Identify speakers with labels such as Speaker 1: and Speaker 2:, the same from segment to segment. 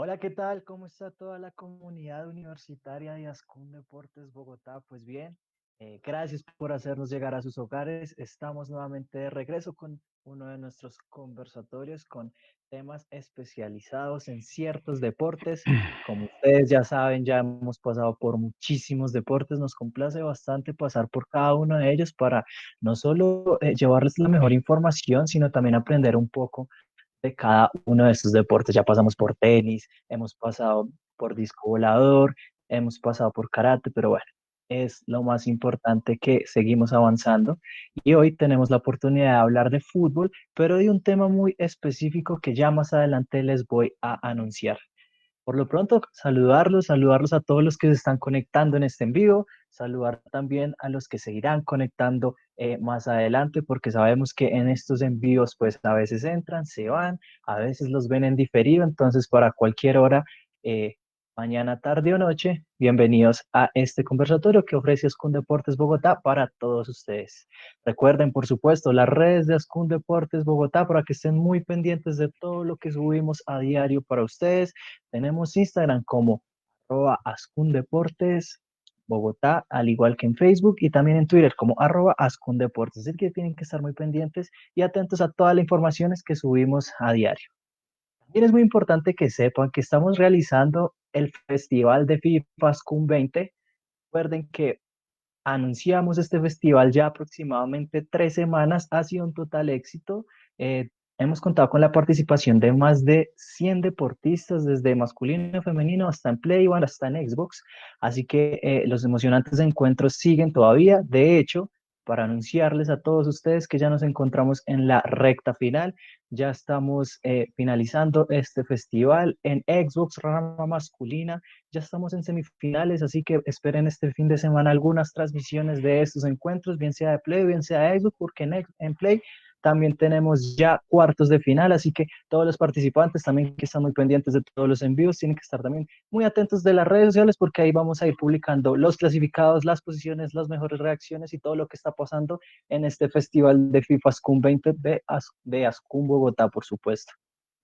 Speaker 1: Hola, ¿qué tal? ¿Cómo está toda la comunidad universitaria de Ascun Deportes Bogotá? Pues bien, gracias por hacernos llegar a sus hogares. Estamos nuevamente de regreso con uno de nuestros conversatorios con temas especializados en ciertos deportes. Como ustedes ya saben, ya hemos pasado por muchísimos deportes. Nos complace bastante pasar por cada uno de ellos para no solo llevarles la mejor información, sino también aprender un poco de cada uno de estos deportes. Ya pasamos por tenis, hemos pasado por disco volador, hemos pasado por karate, pero bueno, es lo más importante que seguimos avanzando. Y hoy tenemos la oportunidad de hablar de fútbol, pero de un tema muy específico que ya más adelante les voy a anunciar. Por lo pronto, saludarlos a todos los que se están conectando en este en vivo, saludar también a los que se irán conectando más adelante, porque sabemos que en estos envíos, pues a veces entran, se van, a veces los ven en diferido, entonces para cualquier hora, eh, mañana, tarde o noche, bienvenidos a este conversatorio que ofrece Ascun Deportes Bogotá para todos ustedes. Recuerden, por supuesto, las redes de Ascun Deportes Bogotá para que estén muy pendientes de todo lo que subimos a diario para ustedes. Tenemos Instagram como @ascundeportes Bogotá, al igual que en Facebook y también en Twitter como @ascundeportes. Así que tienen que estar muy pendientes y atentos a todas las informaciones que subimos a diario. También es muy importante que sepan que estamos realizando el Festival de FIFA Ascun 20. Recuerden que anunciamos este festival ya aproximadamente 3 semanas, ha sido un total éxito. Hemos contado con la participación de más de 100 deportistas, desde masculino, femenino, hasta en Play One, hasta en Xbox. Así que los emocionantes encuentros siguen todavía. De hecho, para anunciarles a todos ustedes que ya nos encontramos en la recta final, ya estamos finalizando este festival en Xbox rama masculina. Ya estamos en semifinales, así que esperen este fin de semana algunas transmisiones de estos encuentros, bien sea de Play, bien sea de Xbox, porque en Play también tenemos ya cuartos de final, así que todos los participantes también que están muy pendientes de todos los envíos tienen que estar también muy atentos de las redes sociales porque ahí vamos a ir publicando los clasificados, las posiciones, las mejores reacciones y todo lo que está pasando en este festival de FIFA Ascun 20 de Ascun Bogotá, por supuesto.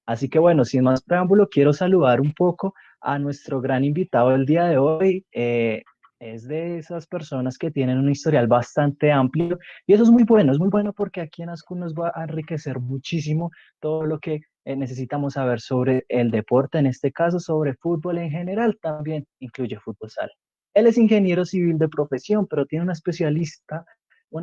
Speaker 1: Así que bueno, sin más preámbulo, quiero saludar un poco a nuestro gran invitado del día de hoy. Es de esas personas que tienen un historial bastante amplio y eso es muy bueno porque aquí en Ascun nos va a enriquecer muchísimo todo lo que necesitamos saber sobre el deporte, en este caso sobre fútbol en general, también incluye fútbol sala. Él es ingeniero civil de profesión, pero tiene una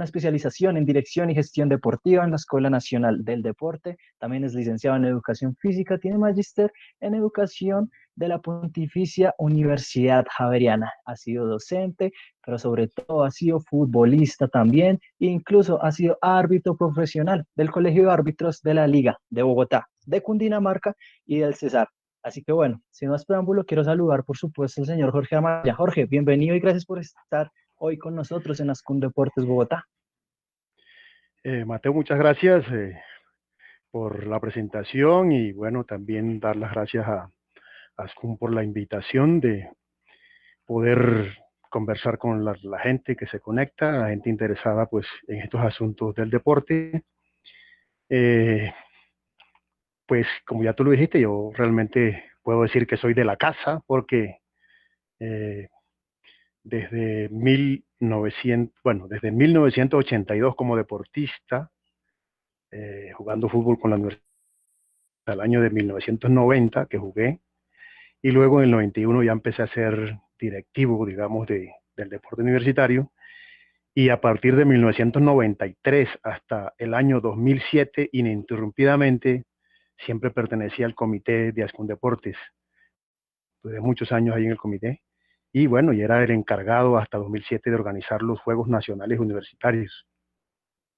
Speaker 1: especialización en dirección y gestión deportiva en la Escuela Nacional del Deporte. También es licenciado en Educación Física, tiene magíster en Educación de la Pontificia Universidad Javeriana. Ha sido docente, pero sobre todo ha sido futbolista también, e incluso ha sido árbitro profesional del Colegio de Árbitros de la Liga de Bogotá, de Cundinamarca y del Cesar. Así que bueno, sin más preámbulo, quiero saludar por supuesto al señor Jorge Amaya. Jorge, bienvenido y gracias por estar hoy con nosotros en Ascun Deportes Bogotá.
Speaker 2: Mateo, muchas gracias por la presentación y bueno, también dar las gracias a Ascun por la invitación de poder conversar con la gente que se conecta, la gente interesada pues en estos asuntos del deporte. Eh, pues como ya tú lo dijiste, yo realmente puedo decir que soy de la casa porque eh, desde 1900, bueno, desde 1982 como deportista, jugando fútbol con la universidad al año de 1990 que jugué, y luego en el 91 ya empecé a ser directivo, digamos, del deporte universitario, y a partir de 1993 hasta el año 2007, ininterrumpidamente, siempre pertenecía al comité de Ascun Deportes. Tuve muchos años ahí en el comité, y bueno, y era el encargado hasta 2007 de organizar los Juegos Nacionales Universitarios,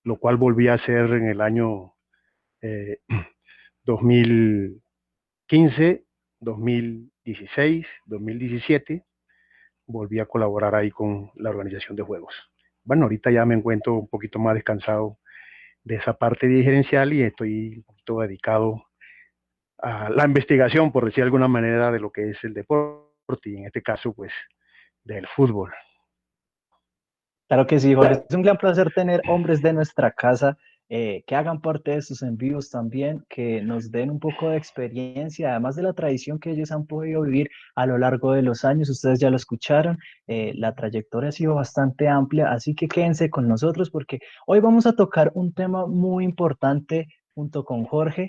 Speaker 2: lo cual volví a hacer en el año 2015, 2016, 2017, volví a colaborar ahí con la organización de juegos. Bueno, ahorita ya me encuentro un poquito más descansado de esa parte gerencial y estoy un poquito dedicado a la investigación, por decir de alguna manera, de lo que es el deporte y en este caso, pues, del fútbol.
Speaker 1: Claro que sí, Jorge. Es un gran placer tener hombres de nuestra casa que hagan parte de sus envíos también, que nos den un poco de experiencia, además de la tradición que ellos han podido vivir a lo largo de los años. Ustedes ya lo escucharon, la trayectoria ha sido bastante amplia, así que quédense con nosotros porque hoy vamos a tocar un tema muy importante junto con Jorge.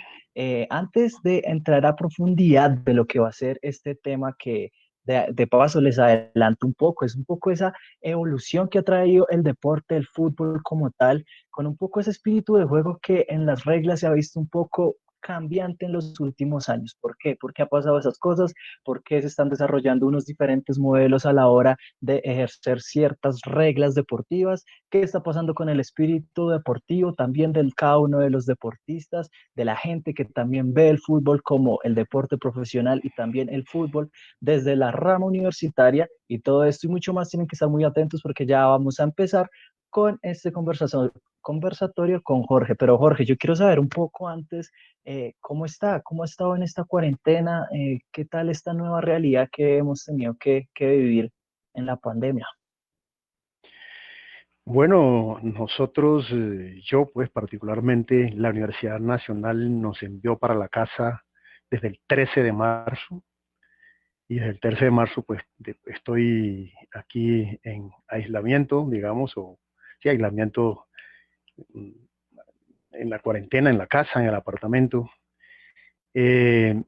Speaker 1: Antes de entrar a profundidad de lo que va a ser este tema que de paso les adelanto un poco, es un poco esa evolución que ha traído el deporte, el fútbol como tal, con un poco ese espíritu de juego que en las reglas se ha visto un poco cambiante en los últimos años. ¿Por qué? ¿Por qué ha pasado esas cosas? ¿Por qué se están desarrollando unos diferentes modelos a la hora de ejercer ciertas reglas deportivas? ¿Qué está pasando con el espíritu deportivo también de cada uno de los deportistas, de la gente que también ve el fútbol como el deporte profesional y también el fútbol desde la rama universitaria? Y todo esto y mucho más tienen que estar muy atentos porque ya vamos a empezar con este conversatorio con Jorge. Pero Jorge, yo quiero saber un poco antes, ¿cómo está? ¿Cómo ha estado en esta cuarentena? ¿Qué tal esta nueva realidad que hemos tenido que vivir en la pandemia?
Speaker 2: Bueno, nosotros, yo pues particularmente, la Universidad Nacional nos envió para la casa desde el 13 de marzo y desde el 13 de marzo pues estoy aquí en aislamiento, digamos, o sí, aislamiento mm, en la cuarentena, en la casa, en el apartamento. Eh,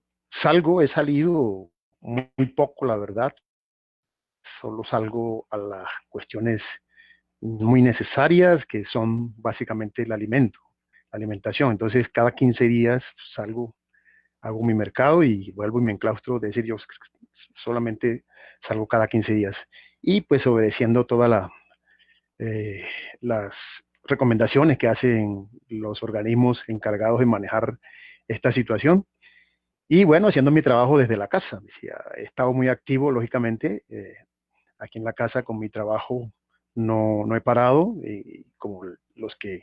Speaker 2: he salido muy poco, la verdad, solo salgo a las cuestiones muy necesarias, que son básicamente el alimento, la alimentación. Entonces, cada 15 días salgo, hago mi mercado y vuelvo y me enclaustro, es decir, yo solamente salgo cada 15 días. Y pues obedeciendo todas eh, las recomendaciones que hacen los organismos encargados de manejar esta situación. Y bueno, haciendo mi trabajo desde la casa. He estado muy activo, lógicamente, aquí en la casa con mi trabajo no he parado, como los que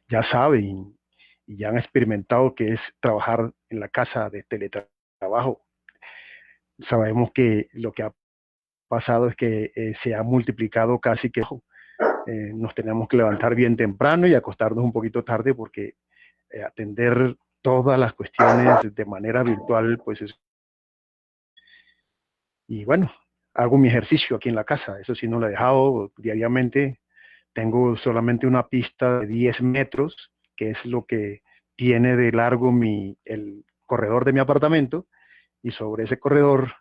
Speaker 2: ya saben y ya han experimentado que es trabajar en la casa de teletrabajo. Sabemos que lo que ha pasado es que se ha multiplicado casi que nos tenemos que levantar bien temprano y acostarnos un poquito tarde porque atender todas las cuestiones de manera virtual, pues es. Y bueno, hago mi ejercicio aquí en la casa, eso sí no lo he dejado diariamente. Tengo solamente una pista de 10 metros, que es lo que tiene de largo el corredor de mi apartamento, y sobre ese corredor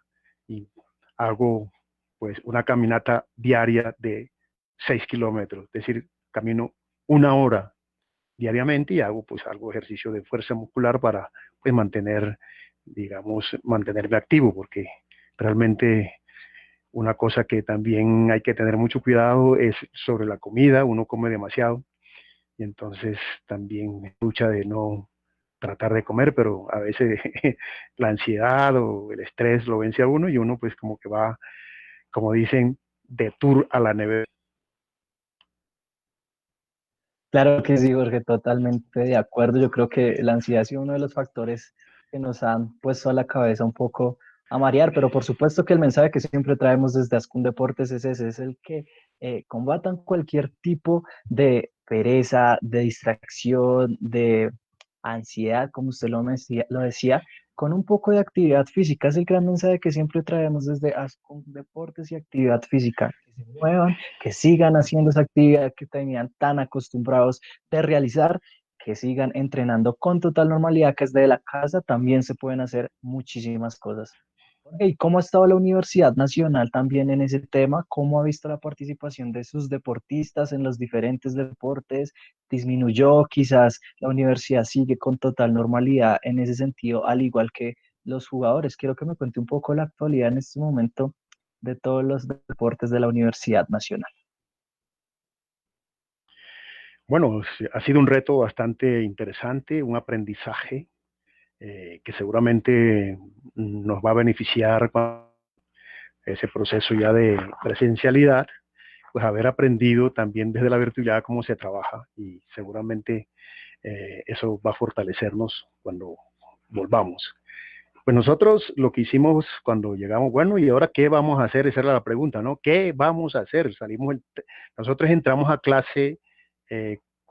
Speaker 2: y hago pues una caminata diaria de 6 kilómetros, es decir, camino una hora diariamente y hago pues algo de ejercicio de fuerza muscular para pues digamos, mantenerme activo, porque realmente una cosa que también hay que tener mucho cuidado es sobre la comida, uno come demasiado y entonces también lucha de no tratar de comer, pero a veces la ansiedad o el estrés lo vence a uno y uno pues como que va, como dicen, de tour a la nevera.
Speaker 1: Claro que sí, Jorge, totalmente de acuerdo. Yo creo que la ansiedad ha sido uno de los factores que nos han puesto a la cabeza un poco a marear, pero por supuesto que el mensaje que siempre traemos desde Ascun Deportes es ese, es el que combatan cualquier tipo de pereza, de distracción, de ansiedad, como usted lo decía, con un poco de actividad física. Es el gran mensaje que siempre traemos desde Ascun Deportes y actividad física, que se muevan, que sigan haciendo esa actividad que tenían tan acostumbrados de realizar, que sigan entrenando con total normalidad, que es de la casa, también se pueden hacer muchísimas cosas. ¿Y cómo ha estado la Universidad Nacional también en ese tema? ¿Cómo ha visto la participación de sus deportistas en los diferentes deportes? ¿Disminuyó? Quizás la universidad sigue con total normalidad en ese sentido, al igual que los jugadores. Quiero que me cuente un poco la actualidad en este momento de todos los deportes de la Universidad Nacional.
Speaker 2: Bueno, sí, ha sido un reto bastante interesante, un aprendizaje que seguramente nos va a beneficiar con ese proceso ya de presencialidad, pues haber aprendido también desde la virtualidad cómo se trabaja y seguramente eso va a fortalecernos cuando volvamos. Pues nosotros lo que hicimos cuando llegamos, bueno, ¿y ahora qué vamos a hacer? Esa era la pregunta, ¿no? ¿Qué vamos a hacer? Nosotros entramos a clase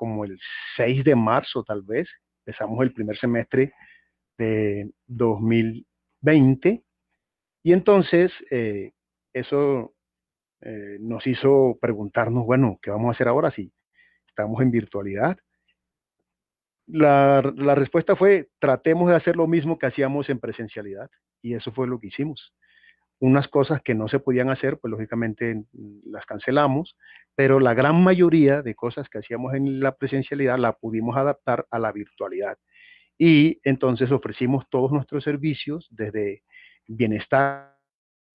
Speaker 2: como el 6 de marzo tal vez, empezamos el primer semestre de 2020 y entonces eso nos hizo preguntarnos, bueno, ¿qué vamos a hacer ahora si estamos en virtualidad? La respuesta fue, tratemos de hacer lo mismo que hacíamos en presencialidad y eso fue lo que hicimos. Unas cosas que no se podían hacer, pues lógicamente las cancelamos, pero la gran mayoría de cosas que hacíamos en la presencialidad la pudimos adaptar a la virtualidad. Y entonces ofrecimos todos nuestros servicios desde bienestar,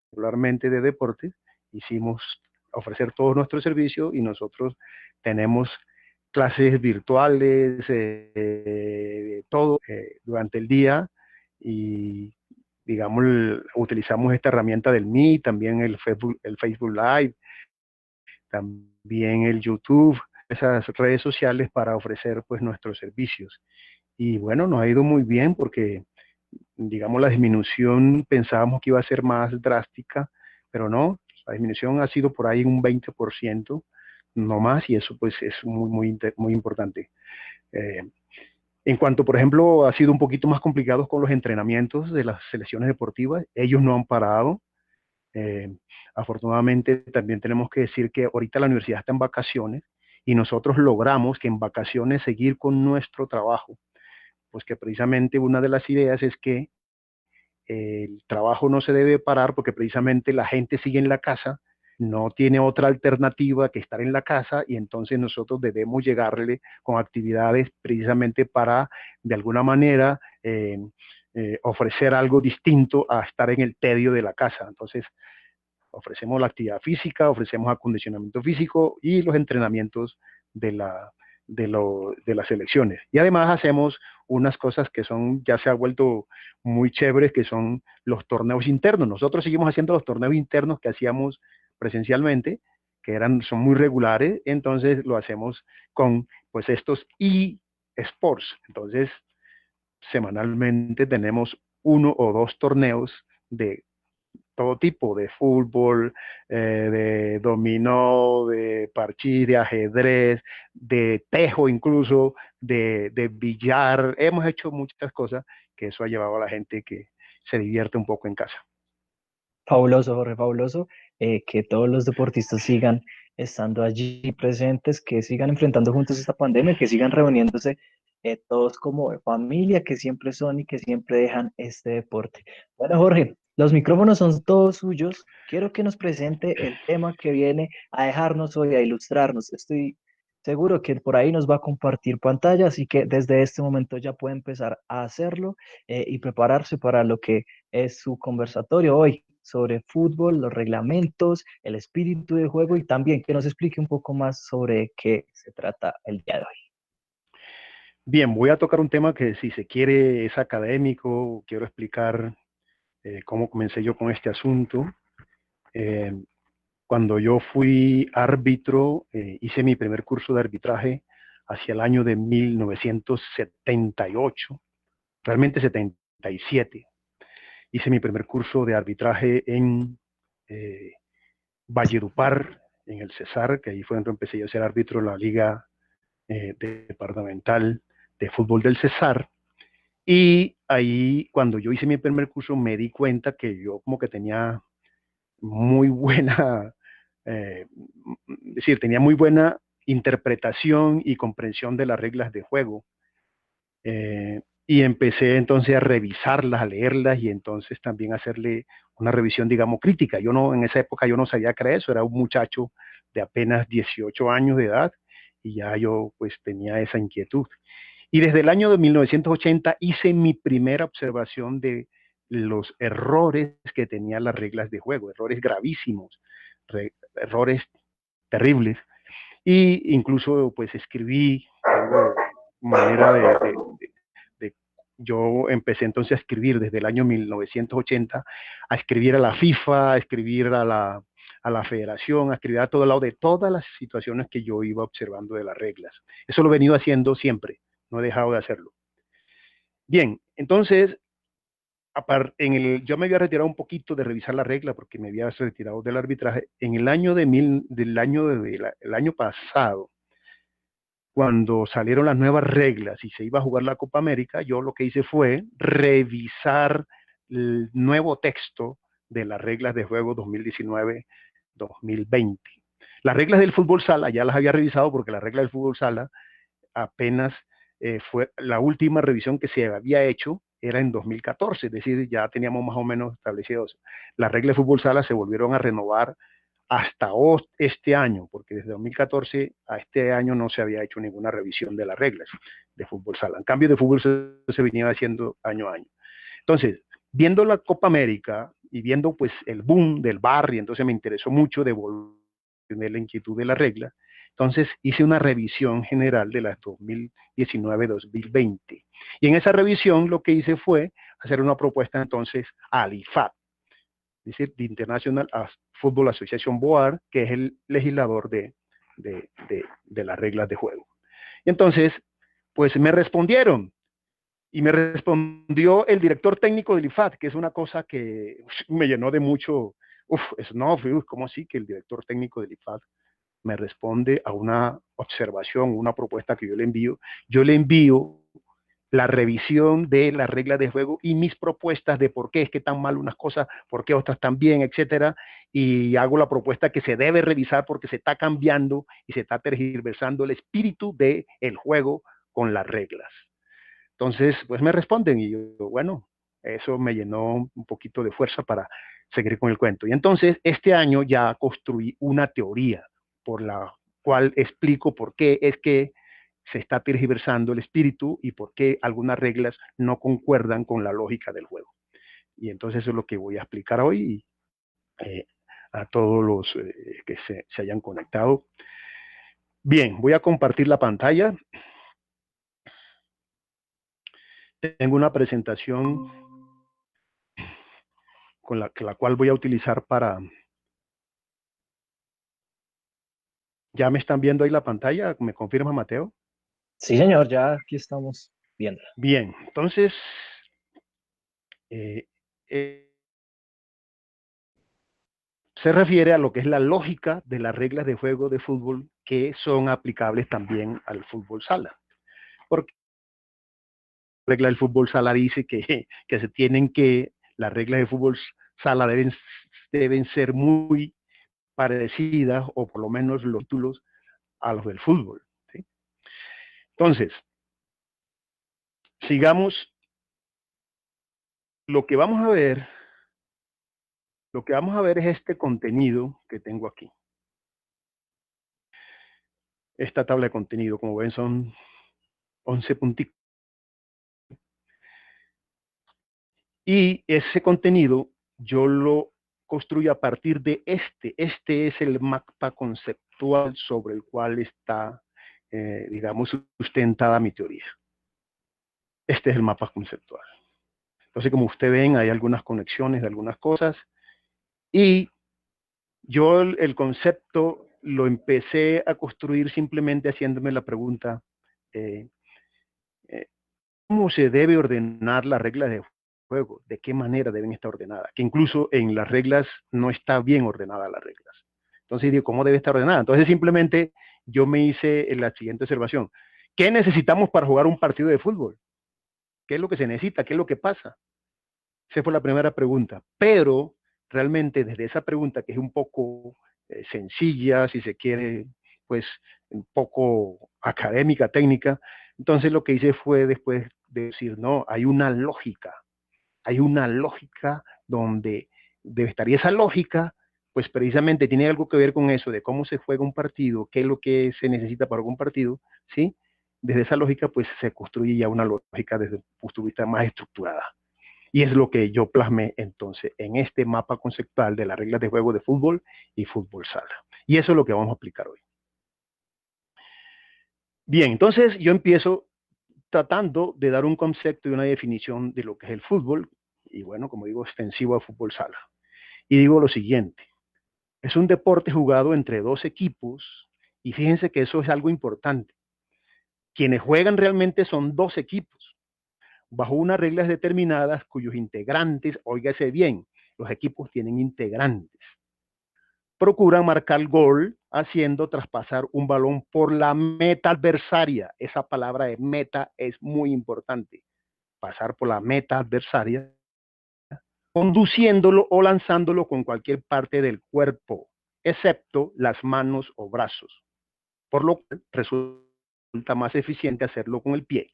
Speaker 2: particularmente de deportes, hicimos ofrecer todos nuestros servicios y nosotros tenemos clases virtuales, todo durante el día y digamos, utilizamos esta herramienta del Meet, también el Facebook Live, también el YouTube, esas redes sociales para ofrecer pues nuestros servicios. Y bueno, nos ha ido muy bien porque, digamos, la disminución pensábamos que iba a ser más drástica, pero no, la disminución ha sido por ahí un 20%, no más, y eso pues es muy importante. Eh, en cuanto, por ejemplo, ha sido un poquito más complicado con los entrenamientos de las selecciones deportivas, ellos no han parado. Eh, Afortunadamente, también tenemos que decir que ahorita la universidad está en vacaciones y nosotros logramos que en vacaciones seguir con nuestro trabajo. Pues que precisamente una de las ideas es que el trabajo no se debe parar porque precisamente la gente sigue en la casa, no tiene otra alternativa que estar en la casa y entonces nosotros debemos llegarle con actividades precisamente para, de alguna manera, ofrecer algo distinto a estar en el tedio de la casa. Entonces, ofrecemos la actividad física, ofrecemos acondicionamiento físico y los entrenamientos de, la, de las selecciones. Y además hacemos unas cosas que son, ya se ha vuelto muy chéveres, que son los torneos internos. Nosotros seguimos haciendo los torneos internos que hacíamos presencialmente, que son muy regulares, entonces lo hacemos con pues estos eSports. Entonces, semanalmente tenemos uno o dos torneos de todo tipo, de fútbol, de dominó, de parchís, de ajedrez, de tejo incluso, de billar. Hemos hecho muchas cosas que eso ha llevado a la gente que se divierte un poco en casa.
Speaker 1: Fabuloso, Jorge, fabuloso, que todos los deportistas sigan estando allí presentes, que sigan enfrentando juntos esta pandemia, que sigan reuniéndose todos como familia, que siempre son y que siempre dejan este deporte. Bueno, Jorge, los micrófonos son todos suyos. Quiero que nos presente el tema que viene a dejarnos hoy, a ilustrarnos. Estoy seguro que por ahí nos va a compartir pantalla, así que desde este momento ya puede empezar a hacerlo y prepararse para lo que es su conversatorio hoy sobre fútbol, los reglamentos, el espíritu de juego y también que nos explique un poco más sobre qué se trata el día de hoy.
Speaker 2: Bien, voy a tocar un tema que si se quiere es académico, quiero explicar cómo comencé yo con este asunto. Eh, Cuando yo fui árbitro, hice mi primer curso de arbitraje hacia el año de 1978, realmente 77. Hice mi primer curso de arbitraje en eh, Valledupar, en el Cesar, que ahí fue donde empecé yo a ser árbitro en la Liga Departamental de Fútbol del Cesar. Y ahí, cuando yo hice mi primer curso, me di cuenta que yo como que tenía muy buena, es decir, tenía muy buena interpretación y comprensión de las reglas de juego. Y empecé entonces a revisarlas, a leerlas y entonces también a hacerle una revisión, digamos, crítica. Yo no, en esa época yo no sabía creer eso, era un muchacho de apenas 18 años de edad y ya yo pues tenía esa inquietud. Y desde el año de 1980 hice mi primera observación de los errores que tenían las reglas de juego, errores gravísimos, errores terribles. Y incluso pues escribí, tengo manera de, yo empecé entonces a escribir desde el año 1980, a escribir a la FIFA, a escribir a la federación, a escribir a todo lado de todas las situaciones que yo iba observando de las reglas. Eso lo he venido haciendo siempre, no he dejado de hacerlo. Bien, entonces, yo me había retirado un poquito de revisar la regla porque me había retirado del arbitraje. En el año el año pasado, cuando salieron las nuevas reglas y se iba a jugar la Copa América, yo lo que hice fue revisar el nuevo texto de las reglas de juego 2019-2020. Las reglas del fútbol sala ya las había revisado porque la regla del fútbol sala apenas fue la última revisión que se había hecho era en 2014, es decir, ya teníamos más o menos establecidos. Las reglas de fútbol sala se volvieron a renovar hasta este año, porque desde 2014 a este año no se había hecho ninguna revisión de las reglas de fútbol sala. En cambio, de fútbol se venía haciendo año a año. Entonces, viendo la Copa América y viendo pues el boom del VAR, y entonces me interesó mucho tener la inquietud de la regla, entonces hice una revisión general de las 2019-2020. Y en esa revisión lo que hice fue hacer una propuesta entonces al IFAB, es decir, the International Football Association Board, que es el legislador de las reglas de juego. Y entonces, pues me respondieron, y me respondió el director técnico del IFAD, que es una cosa que me llenó de mucho, ¿cómo así que el director técnico del IFAD me responde a una observación, una propuesta que yo le envío? Yo le envío la revisión de las reglas de juego y mis propuestas de por qué es que están mal unas cosas, por qué otras están bien, etcétera, y hago la propuesta que se debe revisar porque se está cambiando y se está tergiversando el espíritu del juego con las reglas. Entonces, pues me responden y yo, bueno, eso me llenó un poquito de fuerza para seguir con el cuento. Y entonces, este año ya construí una teoría por la cual explico por qué es que se está tergiversando el espíritu y por qué algunas reglas no concuerdan con la lógica del juego. Y entonces eso es lo que voy a explicar hoy a todos los que se hayan conectado. Bien, voy a compartir la pantalla. Tengo una presentación con la cual voy a utilizar para... ¿Ya me están viendo ahí la pantalla? ¿Me confirma, Mateo?
Speaker 1: Sí, señor, ya aquí estamos viendo.
Speaker 2: Bien, entonces, eh, eh, se refiere a lo que es la lógica de las reglas de juego de fútbol que son aplicables también al fútbol sala. Porque la regla del fútbol sala dice que se tienen que, las reglas de fútbol sala deben ser muy parecidas, o por lo menos los títulos, a los del fútbol. ¿Sí? Entonces, sigamos. Lo que vamos a ver, es este contenido que tengo aquí. Esta tabla de contenido, como ven, son 11 puntitos. Y ese contenido yo lo construyo a partir de este. Este es el mapa conceptual sobre el cual está, digamos, sustentada mi teoría. Este es el mapa conceptual. Entonces, como ustedes ven, hay algunas conexiones de algunas cosas. Y yo el concepto lo empecé a construir simplemente haciéndome la pregunta, ¿cómo se debe ordenar las reglas de juego? ¿De qué manera deben estar ordenadas? Que incluso en las reglas no está bien ordenada las reglas. Entonces digo, ¿cómo debe estar ordenada? Entonces simplemente yo me hice la siguiente observación. ¿Qué necesitamos para jugar un partido de fútbol? ¿Qué es lo que se necesita? ¿Qué es lo que pasa? Esa fue la primera pregunta. Pero realmente desde esa pregunta, que es un poco sencilla, si se quiere, pues un poco académica, técnica, entonces lo que hice fue después decir, no, hay una lógica donde estaría esa lógica, pues precisamente tiene algo que ver con eso, de cómo se juega un partido, qué es lo que se necesita para un partido, ¿sí? Desde esa lógica, pues se construye ya una lógica desde un punto de vista más estructurada. Y es lo que yo plasmé entonces en este mapa conceptual de las reglas de juego de fútbol y fútbol sala. Y eso es lo que vamos a aplicar hoy. Bien, entonces yo empiezo tratando de dar un concepto y una definición de lo que es el fútbol, y bueno, como digo, extensivo a fútbol sala. Y digo lo siguiente, es un deporte jugado entre dos equipos, y fíjense que eso es algo importante. Quienes juegan realmente son dos equipos, bajo unas reglas determinadas cuyos integrantes, óigase bien, los equipos tienen integrantes, procuran marcar gol haciendo traspasar un balón por la meta adversaria. Esa palabra de meta es muy importante. Pasar por la meta adversaria, conduciéndolo o lanzándolo con cualquier parte del cuerpo, excepto las manos o brazos, por lo cual resulta más eficiente hacerlo con el pie.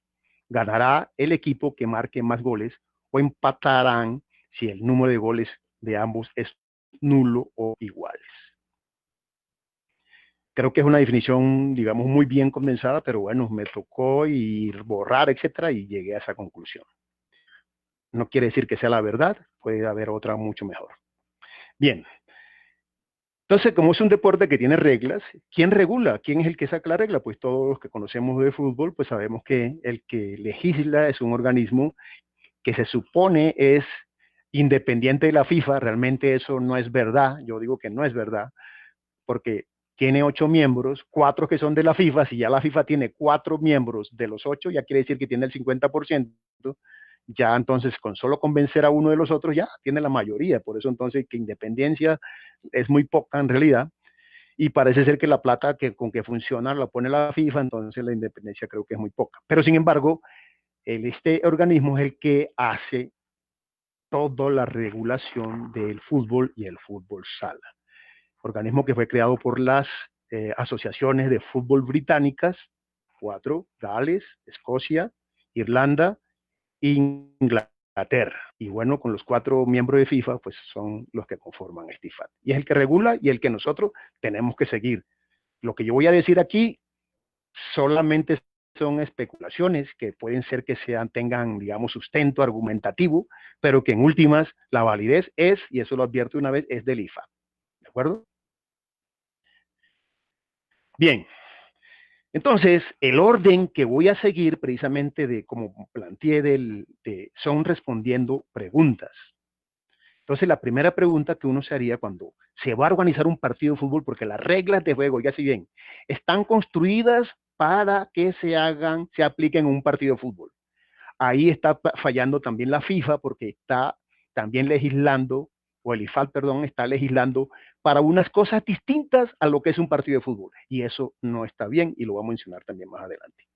Speaker 2: Ganará el equipo que marque más goles o empatarán si el número de goles de ambos es nulo o iguales. Creo que es una definición, digamos, muy bien condensada, pero bueno, me tocó ir borrar, etcétera, y llegué a esa conclusión. No quiere decir que sea la verdad, puede haber otra mucho mejor. Bien. Entonces, como es un deporte que tiene reglas, ¿quién regula? ¿Quién es el que saca la regla? Pues todos los que conocemos de fútbol, pues sabemos que el que legisla es un organismo que se supone es independiente de la FIFA. Realmente eso no es verdad. Yo digo que no es verdad, porque tiene 8 miembros, 4 que son de la FIFA. Si ya la FIFA tiene 4 miembros de los 8, ya quiere decir que tiene el 50%. Ya entonces con solo convencer a uno de los otros ya tiene la mayoría. Por eso entonces que independencia es muy poca en realidad. Y parece ser que la plata con que funciona la pone la FIFA, entonces la independencia creo que es muy poca. Pero sin embargo, este organismo es el que hace toda la regulación del fútbol y el fútbol sala. Organismo que fue creado por las asociaciones de fútbol británicas, 4, Gales, Escocia, Irlanda e Inglaterra. Y bueno, con los 4 miembros de FIFA, pues son los que conforman este IFAD. Y es el que regula y el que nosotros tenemos que seguir. Lo que yo voy a decir aquí solamente son especulaciones que pueden ser que tengan, digamos, sustento argumentativo, pero que en últimas la validez es, y eso lo advierto una vez, es del IFAD. ¿De acuerdo? Bien. Entonces, el orden que voy a seguir precisamente de como planteé son respondiendo preguntas. Entonces, la primera pregunta que uno se haría cuando se va a organizar un partido de fútbol, porque las reglas de juego, ya si bien, están construidas para que se apliquen en un partido de fútbol. Ahí está fallando también la FIFA porque está también legislando, o el IFAD, perdón, está legislando para unas cosas distintas a lo que es un partido de fútbol. Y eso no está bien y lo vamos a mencionar también más adelante.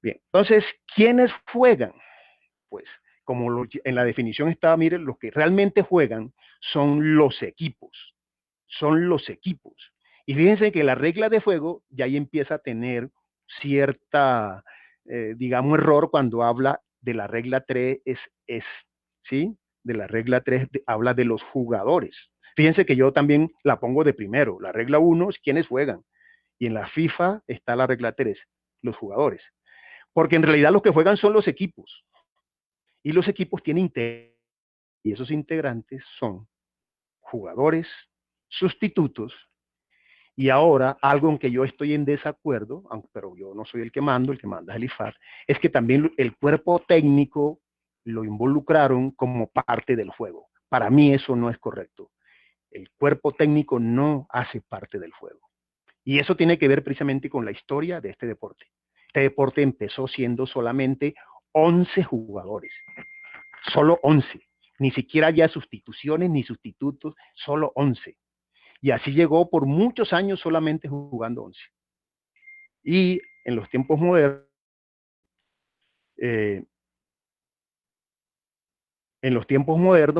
Speaker 2: Bien, entonces, ¿quiénes juegan? Pues, como en la definición estaba, miren, los que realmente juegan son los equipos. Son los equipos. Y fíjense que la regla de juego ya ahí empieza a tener cierta, digamos, error cuando habla de la regla 3, ¿sí? De la regla 3 habla de los jugadores. Fíjense que yo también la pongo de primero. La regla 1 es quienes juegan. Y en la FIFA está la regla 3, los jugadores. Porque en realidad los que juegan son los equipos. Y los equipos tienen integrantes. Y esos integrantes son jugadores, sustitutos. Y ahora, algo en que yo estoy en desacuerdo, pero yo no soy el que manda es el IFAD, es que también el cuerpo técnico lo involucraron como parte del juego. Para mí eso no es correcto. El cuerpo técnico no hace parte del juego. Y eso tiene que ver precisamente con la historia de este deporte. Este deporte empezó siendo solamente 11 jugadores. Solo 11. Ni siquiera había sustituciones ni sustitutos, solo 11. Y así llegó por muchos años solamente jugando 11. Y en los tiempos modernos,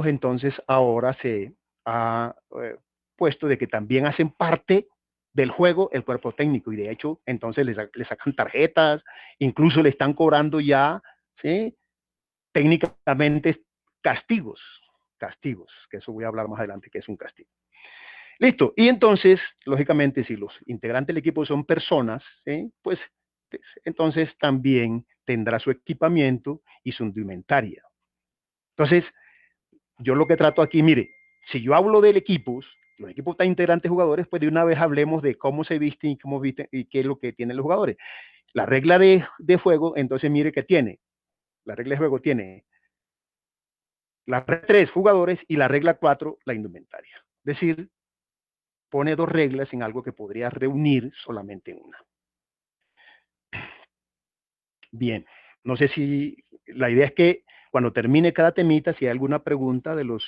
Speaker 2: entonces ahora se ha puesto de que también hacen parte del juego el cuerpo técnico. Y de hecho, entonces le sacan tarjetas, incluso le están cobrando ya, ¿sí? Técnicamente castigos, que eso voy a hablar más adelante, que es un castigo. Listo. Y entonces, lógicamente, si los integrantes del equipo son personas, ¿sí? Pues entonces también tendrá su equipamiento y su indumentaria. Entonces, yo lo que trato aquí, mire, si yo hablo del equipo, los equipos están integrantes jugadores, pues de una vez hablemos de cómo se visten y cómo visten y qué es lo que tienen los jugadores. La regla de juego, entonces mire que tiene. La regla de juego tiene la regla 3 jugadores y la regla 4 la indumentaria. Es decir, pone 2 reglas en algo que podría reunir solamente en una. Bien, no sé si la idea es que cuando termine cada temita, si hay alguna pregunta de los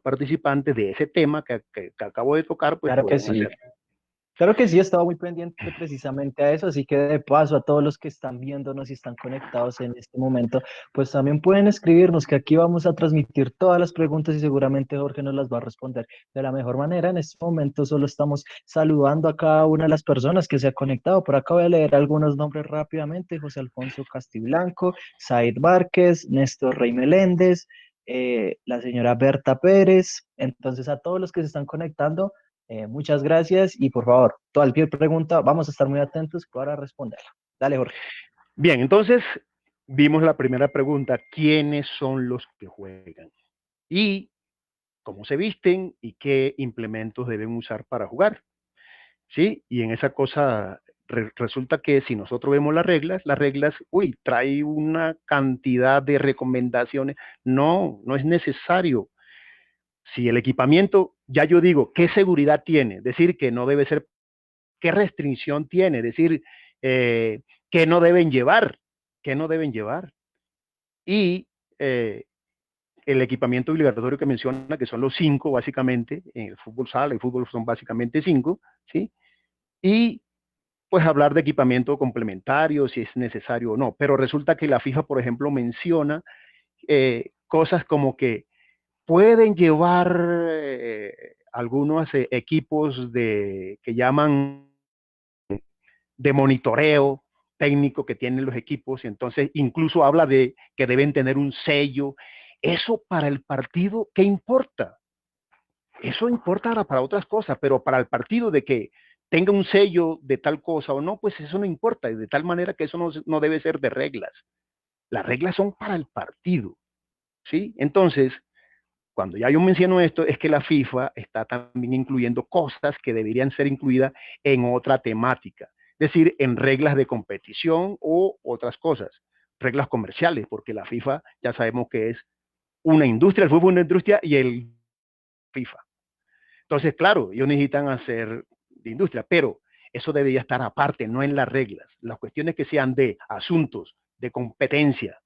Speaker 2: participantes de ese tema que acabo de tocar, pues
Speaker 1: Claro que
Speaker 2: pueden
Speaker 1: sí.
Speaker 2: hacer.
Speaker 1: Claro que sí, estaba muy pendiente precisamente a eso, así que de paso a todos los que están viéndonos y están conectados en este momento, pues también pueden escribirnos que aquí vamos a transmitir todas las preguntas y seguramente Jorge nos las va a responder de la mejor manera. En este momento solo estamos saludando a cada una de las personas que se ha conectado. Por acá voy a leer algunos nombres rápidamente: José Alfonso Castiblanco, Said Márquez, Néstor Rey Meléndez, la señora Berta Pérez. Entonces a todos los que se están conectando, muchas gracias y por favor, cualquier pregunta, vamos a estar muy atentos para responderla. Dale, Jorge.
Speaker 2: Bien, entonces vimos la primera pregunta, ¿quiénes son los que juegan? Y cómo se visten y qué implementos deben usar para jugar. ¿Sí? Y en esa cosa resulta que si nosotros vemos las reglas, uy, trae una cantidad de recomendaciones. No, no es necesario. Si el equipamiento, ya yo digo, ¿qué seguridad tiene? Decir que no debe ser, ¿qué restricción tiene? Decir, eh, ¿qué no deben llevar? ¿Qué no deben llevar? Y eh, el equipamiento obligatorio que menciona, que son los 5 básicamente, en el fútbol sala, el fútbol son básicamente 5, ¿sí? Y pues hablar de equipamiento complementario, si es necesario o no. Pero resulta que la FIFA, por ejemplo, menciona cosas como que pueden llevar algunos equipos que llaman de monitoreo técnico que tienen los equipos, y entonces incluso habla de que deben tener un sello. Eso para el partido, ¿qué importa? Eso importa para otras cosas, pero para el partido de que tenga un sello de tal cosa o no, pues eso no importa, de tal manera que eso no debe ser de reglas. Las reglas son para el partido, ¿sí? Entonces, cuando ya yo menciono esto, es que la FIFA está también incluyendo cosas que deberían ser incluidas en otra temática, es decir, en reglas de competición o otras cosas, reglas comerciales, porque la FIFA ya sabemos que es una industria, el fútbol es una industria y el FIFA. Entonces, claro, ellos necesitan hacer de industria, pero eso debería estar aparte, no en las reglas. Las cuestiones que sean de asuntos, de competencia,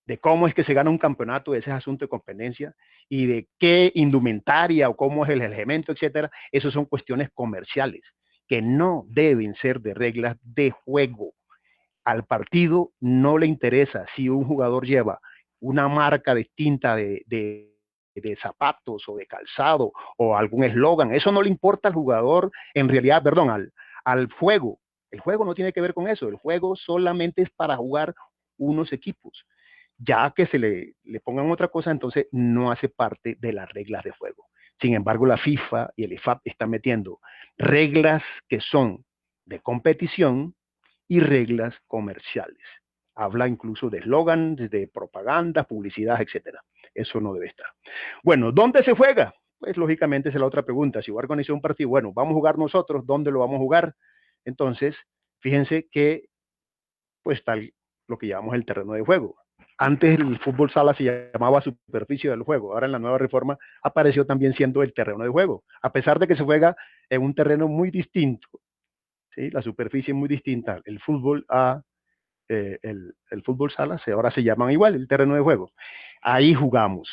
Speaker 2: de cómo es que se gana un campeonato, ese es asunto de competencia, y de qué indumentaria o cómo es el elemento, etcétera, esos son cuestiones comerciales que no deben ser de reglas de juego. Al partido no le interesa si un jugador lleva una marca distinta de zapatos o de calzado o algún eslogan. Eso no le importa al jugador, en realidad, perdón, al juego. El juego no tiene que ver con eso. El juego solamente es para jugar unos equipos. Ya que le pongan otra cosa, entonces no hace parte de las reglas de juego. Sin embargo, la FIFA y el IFAB están metiendo reglas que son de competición y reglas comerciales. Habla incluso de eslogan, de propaganda, publicidad, etcétera. Eso no debe estar. Bueno, ¿dónde se juega? Pues lógicamente esa es la otra pregunta. Si voy a organizar un partido, bueno, vamos a jugar nosotros, ¿dónde lo vamos a jugar? Entonces, fíjense que pues está lo que llamamos el terreno de juego. Antes el fútbol sala se llamaba superficie del juego, ahora en la nueva reforma apareció también siendo el terreno de juego, a pesar de que se juega en un terreno muy distinto, ¿sí? La superficie es muy distinta, el fútbol a el fútbol sala, ahora se llaman igual, el terreno de juego. Ahí jugamos.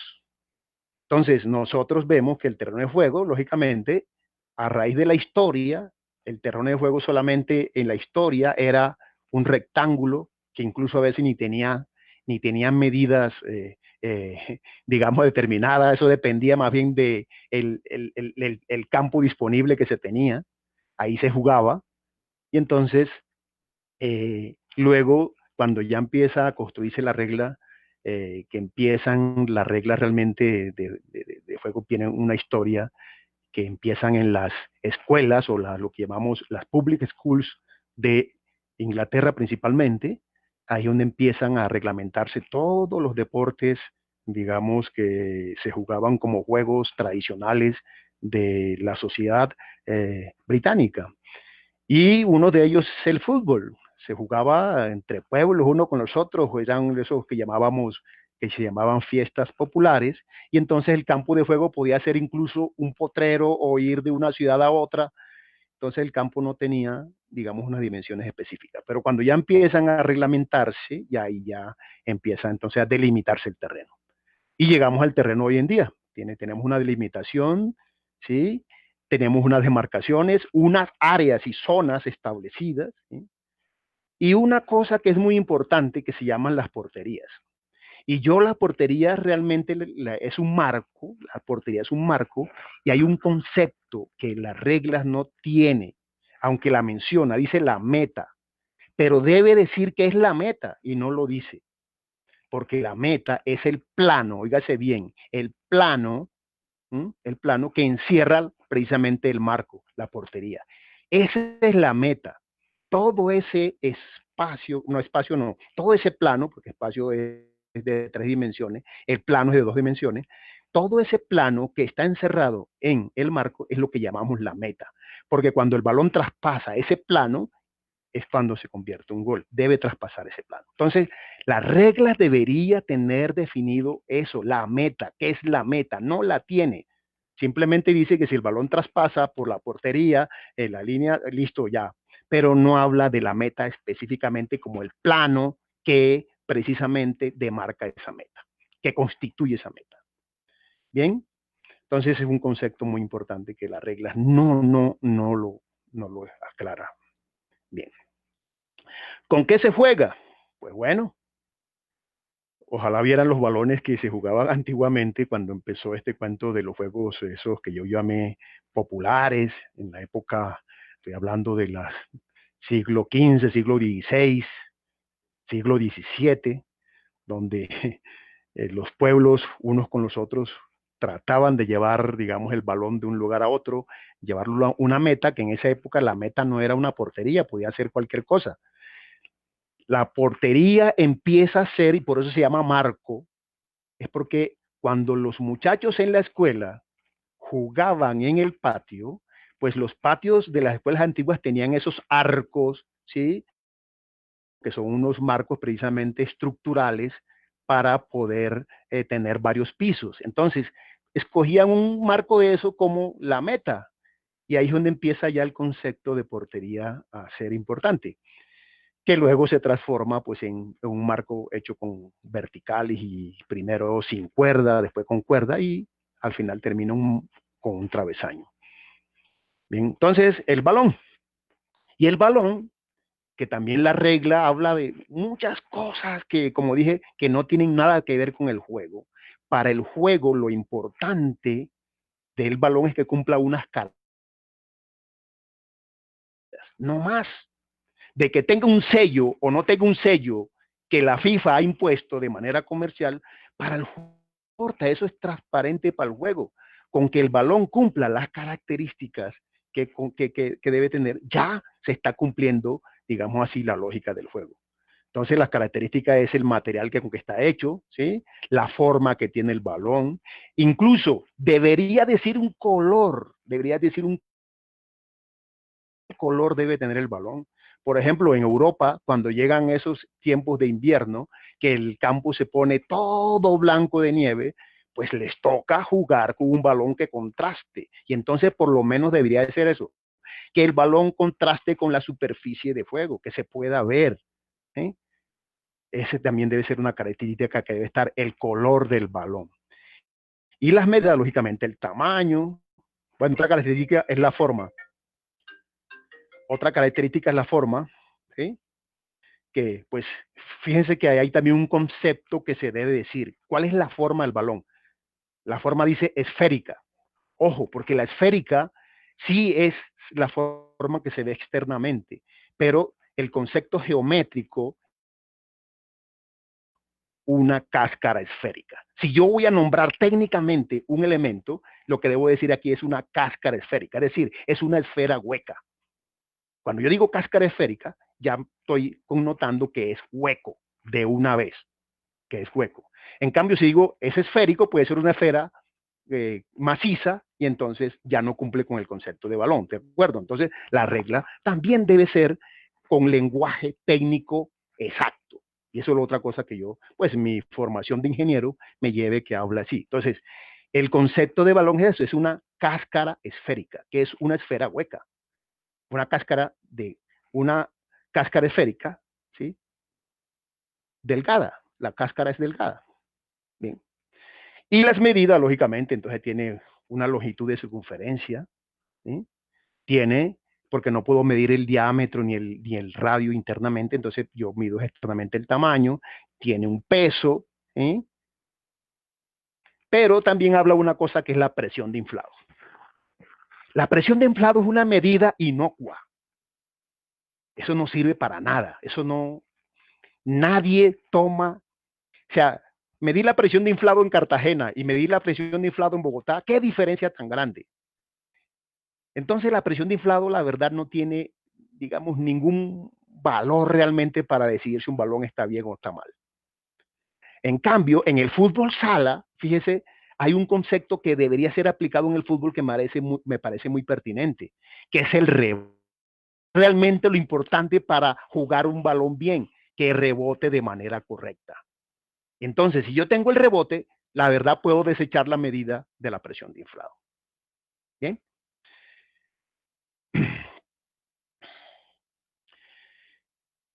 Speaker 2: Entonces, nosotros vemos que el terreno de juego, lógicamente, a raíz de la historia, el terreno de juego solamente en la historia era un rectángulo que incluso a veces ni tenía medidas, digamos, determinadas. Eso dependía más bien de el campo disponible que se tenía. Ahí se jugaba. Y entonces, luego, cuando ya empieza a construirse la regla, que empiezan las reglas realmente de juego, tienen una historia que empiezan en las escuelas o lo que llamamos las public schools de Inglaterra principalmente, ahí donde empiezan a reglamentarse todos los deportes, digamos, que se jugaban como juegos tradicionales de la sociedad británica. Y uno de ellos es el fútbol. Se jugaba entre pueblos uno con los otros, eran esos que se llamaban fiestas populares, y entonces el campo de juego podía ser incluso un potrero o ir de una ciudad a otra. Entonces el campo no tenía, digamos, unas dimensiones específicas. Pero cuando ya empiezan a reglamentarse, ya ahí ya empieza entonces a delimitarse el terreno. Y llegamos al terreno hoy en día. Tenemos una delimitación, ¿sí? tenemos unas demarcaciones, unas áreas y zonas establecidas, ¿sí? Y una cosa que es muy importante que se llaman las porterías. Y yo la portería realmente es un marco, la portería es un marco y hay un concepto que las reglas no tiene, aunque la menciona, dice la meta, pero debe decir que es la meta y no lo dice, porque la meta es el plano, oígase bien, el plano que encierra precisamente el marco, la portería. Esa es la meta. Todo ese espacio no, todo ese plano, porque espacio es de 3 dimensiones, el plano es de 2 dimensiones, todo ese plano que está encerrado en el marco es lo que llamamos la meta, porque cuando el balón traspasa ese plano, es cuando se convierte en un gol. Debe traspasar ese plano. Entonces, las reglas debería tener definido eso, la meta. ¿Qué es la meta? No la tiene. Simplemente dice que si el balón traspasa por la portería, en la línea, listo, ya. Pero no habla de la meta específicamente como el plano que precisamente demarca esa meta, que constituye esa meta. Bien, entonces es un concepto muy importante que las reglas no lo aclara. Bien. ¿Con qué se juega? Pues bueno, ojalá vieran los balones que se jugaban antiguamente cuando empezó este cuento de los juegos esos que yo llamé populares en la época, estoy hablando de la siglo XV, siglo XVI, siglo XVII, donde los pueblos unos con los otros trataban de llevar, digamos, el balón de un lugar a otro, llevarlo a una meta, que en esa época la meta no era una portería, podía ser cualquier cosa. La portería empieza a ser, y por eso se llama marco, es porque cuando los muchachos en la escuela jugaban en el patio, pues los patios de las escuelas antiguas tenían esos arcos, ¿sí? Que son unos marcos precisamente estructurales para poder tener varios pisos. Entonces, escogían un marco de eso como la meta, y ahí es donde empieza ya el concepto de portería a ser importante, que luego se transforma pues en un marco hecho con verticales y primero sin cuerda, después con cuerda y al final termina con un travesaño. Bien, entonces el balón. Y el balón, que también la regla habla de muchas cosas que, como dije, que no tienen nada que ver con el juego. Para el juego lo importante del balón es que cumpla unas características, no más. De que tenga un sello o no tenga un sello que la FIFA ha impuesto de manera comercial, para el juego no importa, eso es transparente para el juego. Con que el balón cumpla las características que debe tener, ya se está cumpliendo, digamos así, la lógica del juego. Entonces, las características es el material con que está hecho, ¿sí? La forma que tiene el balón, incluso debería decir un color, debería decir un color debe tener el balón. Por ejemplo, en Europa, cuando llegan esos tiempos de invierno, que el campo se pone todo blanco de nieve, pues les toca jugar con un balón que contraste. Y entonces por lo menos debería de ser eso, que el balón contraste con la superficie de fuego, que se pueda ver. ¿Eh? Ese también debe ser una característica que debe estar el color del balón. Y las medidas, lógicamente, el tamaño. Bueno, otra característica es la forma. Otra característica es la forma, ¿sí? Que pues fíjense que hay también un concepto que se debe decir. ¿Cuál es la forma del balón? La forma dice esférica. Ojo, porque la esférica sí es la forma que se ve externamente, pero el concepto geométrico, una cáscara esférica. Si yo voy a nombrar técnicamente un elemento, lo que debo decir aquí es una cáscara esférica, es decir, es una esfera hueca. Cuando yo digo cáscara esférica, ya estoy connotando que es hueco de una vez, que es hueco. En cambio, si digo es esférico, puede ser una esfera maciza y entonces ya no cumple con el concepto de balón, ¿de acuerdo? Entonces, la regla también debe ser con lenguaje técnico exacto. Y eso es otra cosa que yo, pues mi formación de ingeniero me lleve que habla así. Entonces, el concepto de balón es eso, es una cáscara esférica, que es una esfera hueca, una cáscara de una cáscara esférica, ¿sí? Delgada, la cáscara es delgada. Bien. Y las medidas, lógicamente, entonces tiene una longitud de circunferencia, ¿sí? Tiene, porque no puedo medir el diámetro ni el radio internamente, entonces yo mido externamente el tamaño, tiene un peso, ¿sí? Pero también habla una cosa que es la presión de inflado. La presión de inflado es una medida inocua. Eso no sirve para nada. Eso no, nadie toma, o sea, medir la presión de inflado en Cartagena y medir la presión de inflado en Bogotá, ¿qué diferencia tan grande? Entonces la presión de inflado, la verdad, no tiene, digamos, ningún valor realmente para decidir si un balón está bien o está mal. En cambio, en el fútbol sala, fíjese, hay un concepto que debería ser aplicado en el fútbol que me parece muy pertinente, que es el rebote. Realmente lo importante para jugar un balón bien, que rebote de manera correcta. Entonces, si yo tengo el rebote, la verdad puedo desechar la medida de la presión de inflado. ¿Bien?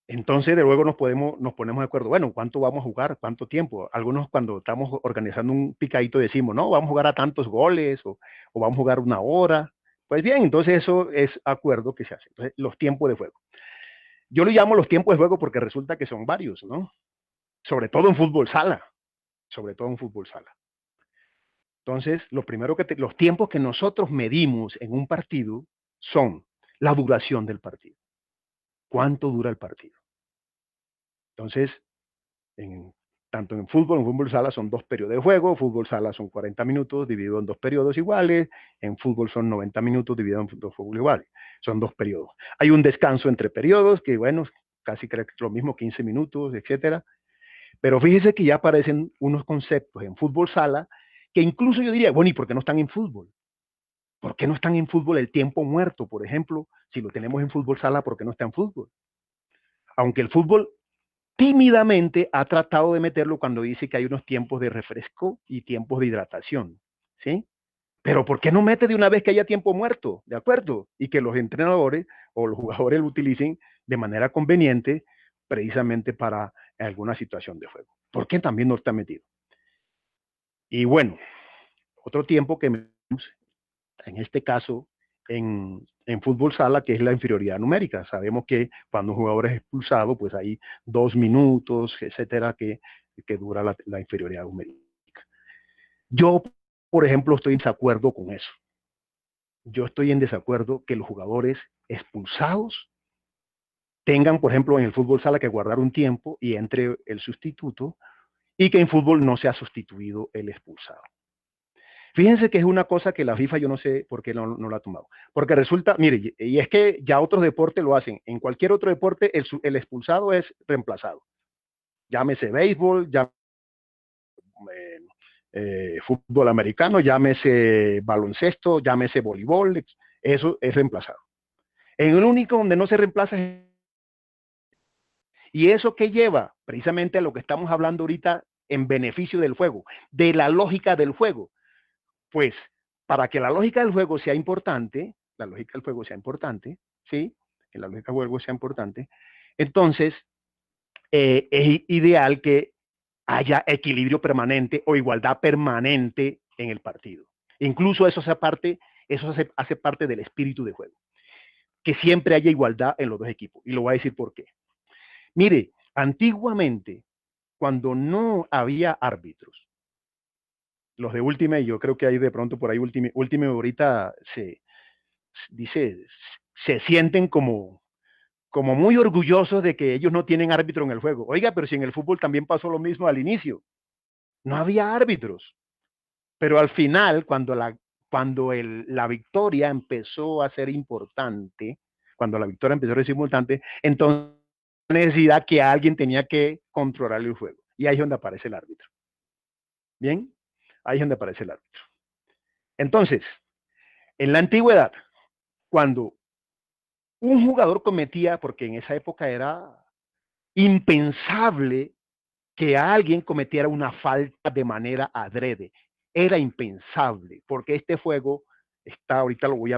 Speaker 2: Entonces, de luego nos ponemos de acuerdo, bueno, ¿cuánto vamos a jugar? ¿Cuánto tiempo? Algunos cuando estamos organizando un picadito decimos, no, vamos a jugar a tantos goles o vamos a jugar una hora. Pues bien, entonces eso es acuerdo que se hace. Entonces, los tiempos de juego. Yo le llamo los tiempos de juego porque resulta que son varios, ¿no? Sobre todo en fútbol sala, sobre todo en fútbol sala. Entonces, lo primero los tiempos que nosotros medimos en un partido son la duración del partido. ¿Cuánto dura el partido? Entonces, en, tanto en fútbol sala son 2 periodos de juego, fútbol sala son 40 minutos dividido en 2 periodos iguales, en fútbol son 90 minutos dividido en 2 periodos iguales, son 2 periodos. Hay un descanso entre periodos, que bueno, casi creo que es lo mismo, 15 minutos, etcétera. Pero fíjese que ya aparecen unos conceptos en fútbol sala que incluso yo diría, bueno, ¿y por qué no están en fútbol? ¿Por qué no están en fútbol el tiempo muerto, por ejemplo? Si lo tenemos en fútbol sala, ¿por qué no está en fútbol? Aunque el fútbol tímidamente ha tratado de meterlo cuando dice que hay unos tiempos de refresco y tiempos de hidratación, ¿sí? Pero ¿por qué no mete de una vez que haya tiempo muerto? ¿De acuerdo? Y que los entrenadores o los jugadores lo utilicen de manera conveniente precisamente para alguna situación de juego. ¿Por qué también no está metido? Y bueno, otro tiempo que en este caso en fútbol sala, que es la inferioridad numérica. Sabemos que cuando un jugador es expulsado, pues hay 2 minutos, etcétera, que dura la inferioridad numérica. Yo, por ejemplo, estoy en desacuerdo con eso. Yo estoy en desacuerdo que los jugadores expulsados tengan, por ejemplo, en el fútbol sala que guardar un tiempo y entre el sustituto y que en fútbol no sea sustituido el expulsado. Fíjense que es una cosa que la FIFA yo no sé por qué no la ha tomado. Porque resulta, mire, y es que ya otros deportes lo hacen. En cualquier otro deporte el expulsado es reemplazado. Llámese béisbol, llámese fútbol americano, llámese baloncesto, llámese voleibol, eso es reemplazado. En el único donde no se reemplaza es... ¿Y eso qué lleva? Precisamente a lo que estamos hablando ahorita en beneficio del juego, de la lógica del juego. Pues para que la lógica del juego sea importante, ¿sí? Que la lógica del juego sea importante, entonces es ideal que haya equilibrio permanente o igualdad permanente en el partido. Incluso eso hace parte del espíritu de juego, que siempre haya igualdad en los dos equipos. Y lo voy a decir por qué. Mire, antiguamente, cuando no había árbitros, los de Ultimate, yo creo que hay de pronto por ahí Ultimate ahorita dice, se sienten como muy orgullosos de que ellos no tienen árbitro en el juego. Oiga, pero si en el fútbol también pasó lo mismo al inicio. No había árbitros. Pero al final, cuando la victoria empezó a ser importante, cuando la victoria empezó a ser importante, entonces la necesidad que alguien tenía que controlar el juego. Y ahí es donde aparece el árbitro. Bien, ahí es donde aparece el árbitro. Entonces, en la antigüedad, cuando un jugador cometía, porque en esa época era impensable que alguien cometiera una falta de manera adrede. Era impensable, porque este juego está, ahorita voy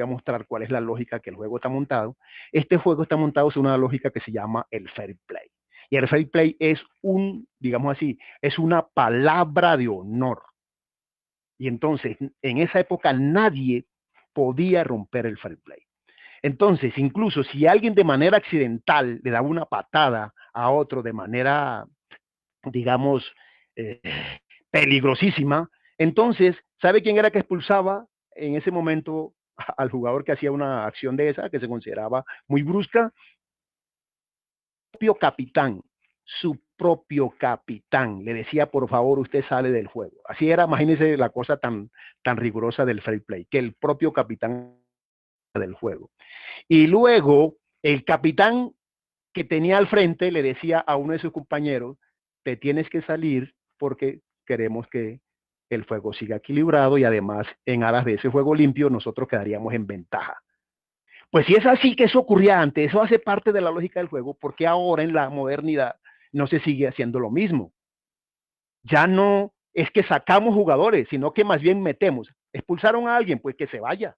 Speaker 2: a mostrar cuál es la lógica que el juego está montado. Este juego está montado sobre una lógica que se llama el fair play. Y el fair play es digamos así, es una palabra de honor. Y entonces, en esa época nadie podía romper el fair play. Entonces, incluso si alguien de manera accidental le daba una patada a otro de manera, digamos, eh, peligrosísima, entonces, ¿sabe quién era que expulsaba en ese momento al jugador que hacía una acción de esa, que se consideraba muy brusca? Propio capitán, su propio capitán, le decía, por favor, usted sale del juego. Así era, imagínense la cosa tan rigurosa del fair play, que el propio capitán del juego. Y luego, el capitán que tenía al frente le decía a uno de sus compañeros, te tienes que salir porque queremos que el juego siga equilibrado y además en aras de ese juego limpio nosotros quedaríamos en ventaja. Pues si es así que eso ocurría antes, eso hace parte de la lógica del juego, porque ahora en la modernidad no se sigue haciendo lo mismo. Ya no es que sacamos jugadores, sino que más bien metemos. Expulsaron a alguien, pues que se vaya.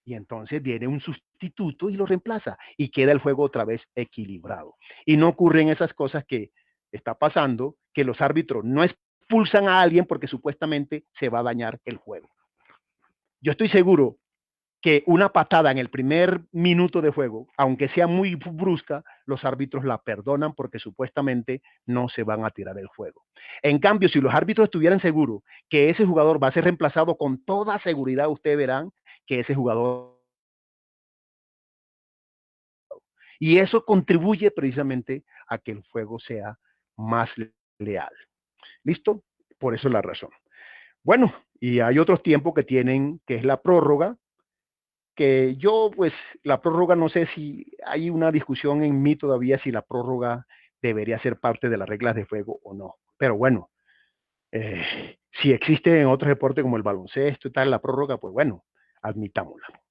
Speaker 2: Y entonces viene un sustituto y lo reemplaza y queda el juego otra vez equilibrado. Y no ocurren esas cosas que está pasando, que los árbitros no expulsan a alguien porque supuestamente se va a dañar el juego. Yo estoy seguro que una patada en el primer minuto de juego, aunque sea muy brusca, los árbitros la perdonan porque supuestamente no se van a tirar el juego. En cambio, si los árbitros estuvieran seguros que ese jugador va a ser reemplazado, con toda seguridad ustedes verán que ese jugador... Y eso contribuye precisamente a que el juego sea más leal. ¿Listo? Por eso es la razón. Bueno, y hay otros tiempos que tienen, que es la prórroga, que yo, pues, la prórroga, no sé si hay una discusión en mí todavía si la prórroga debería ser parte de las reglas de juego o no. Pero bueno, si existe en otros deportes como el baloncesto y tal, la prórroga, pues bueno, admitámosla.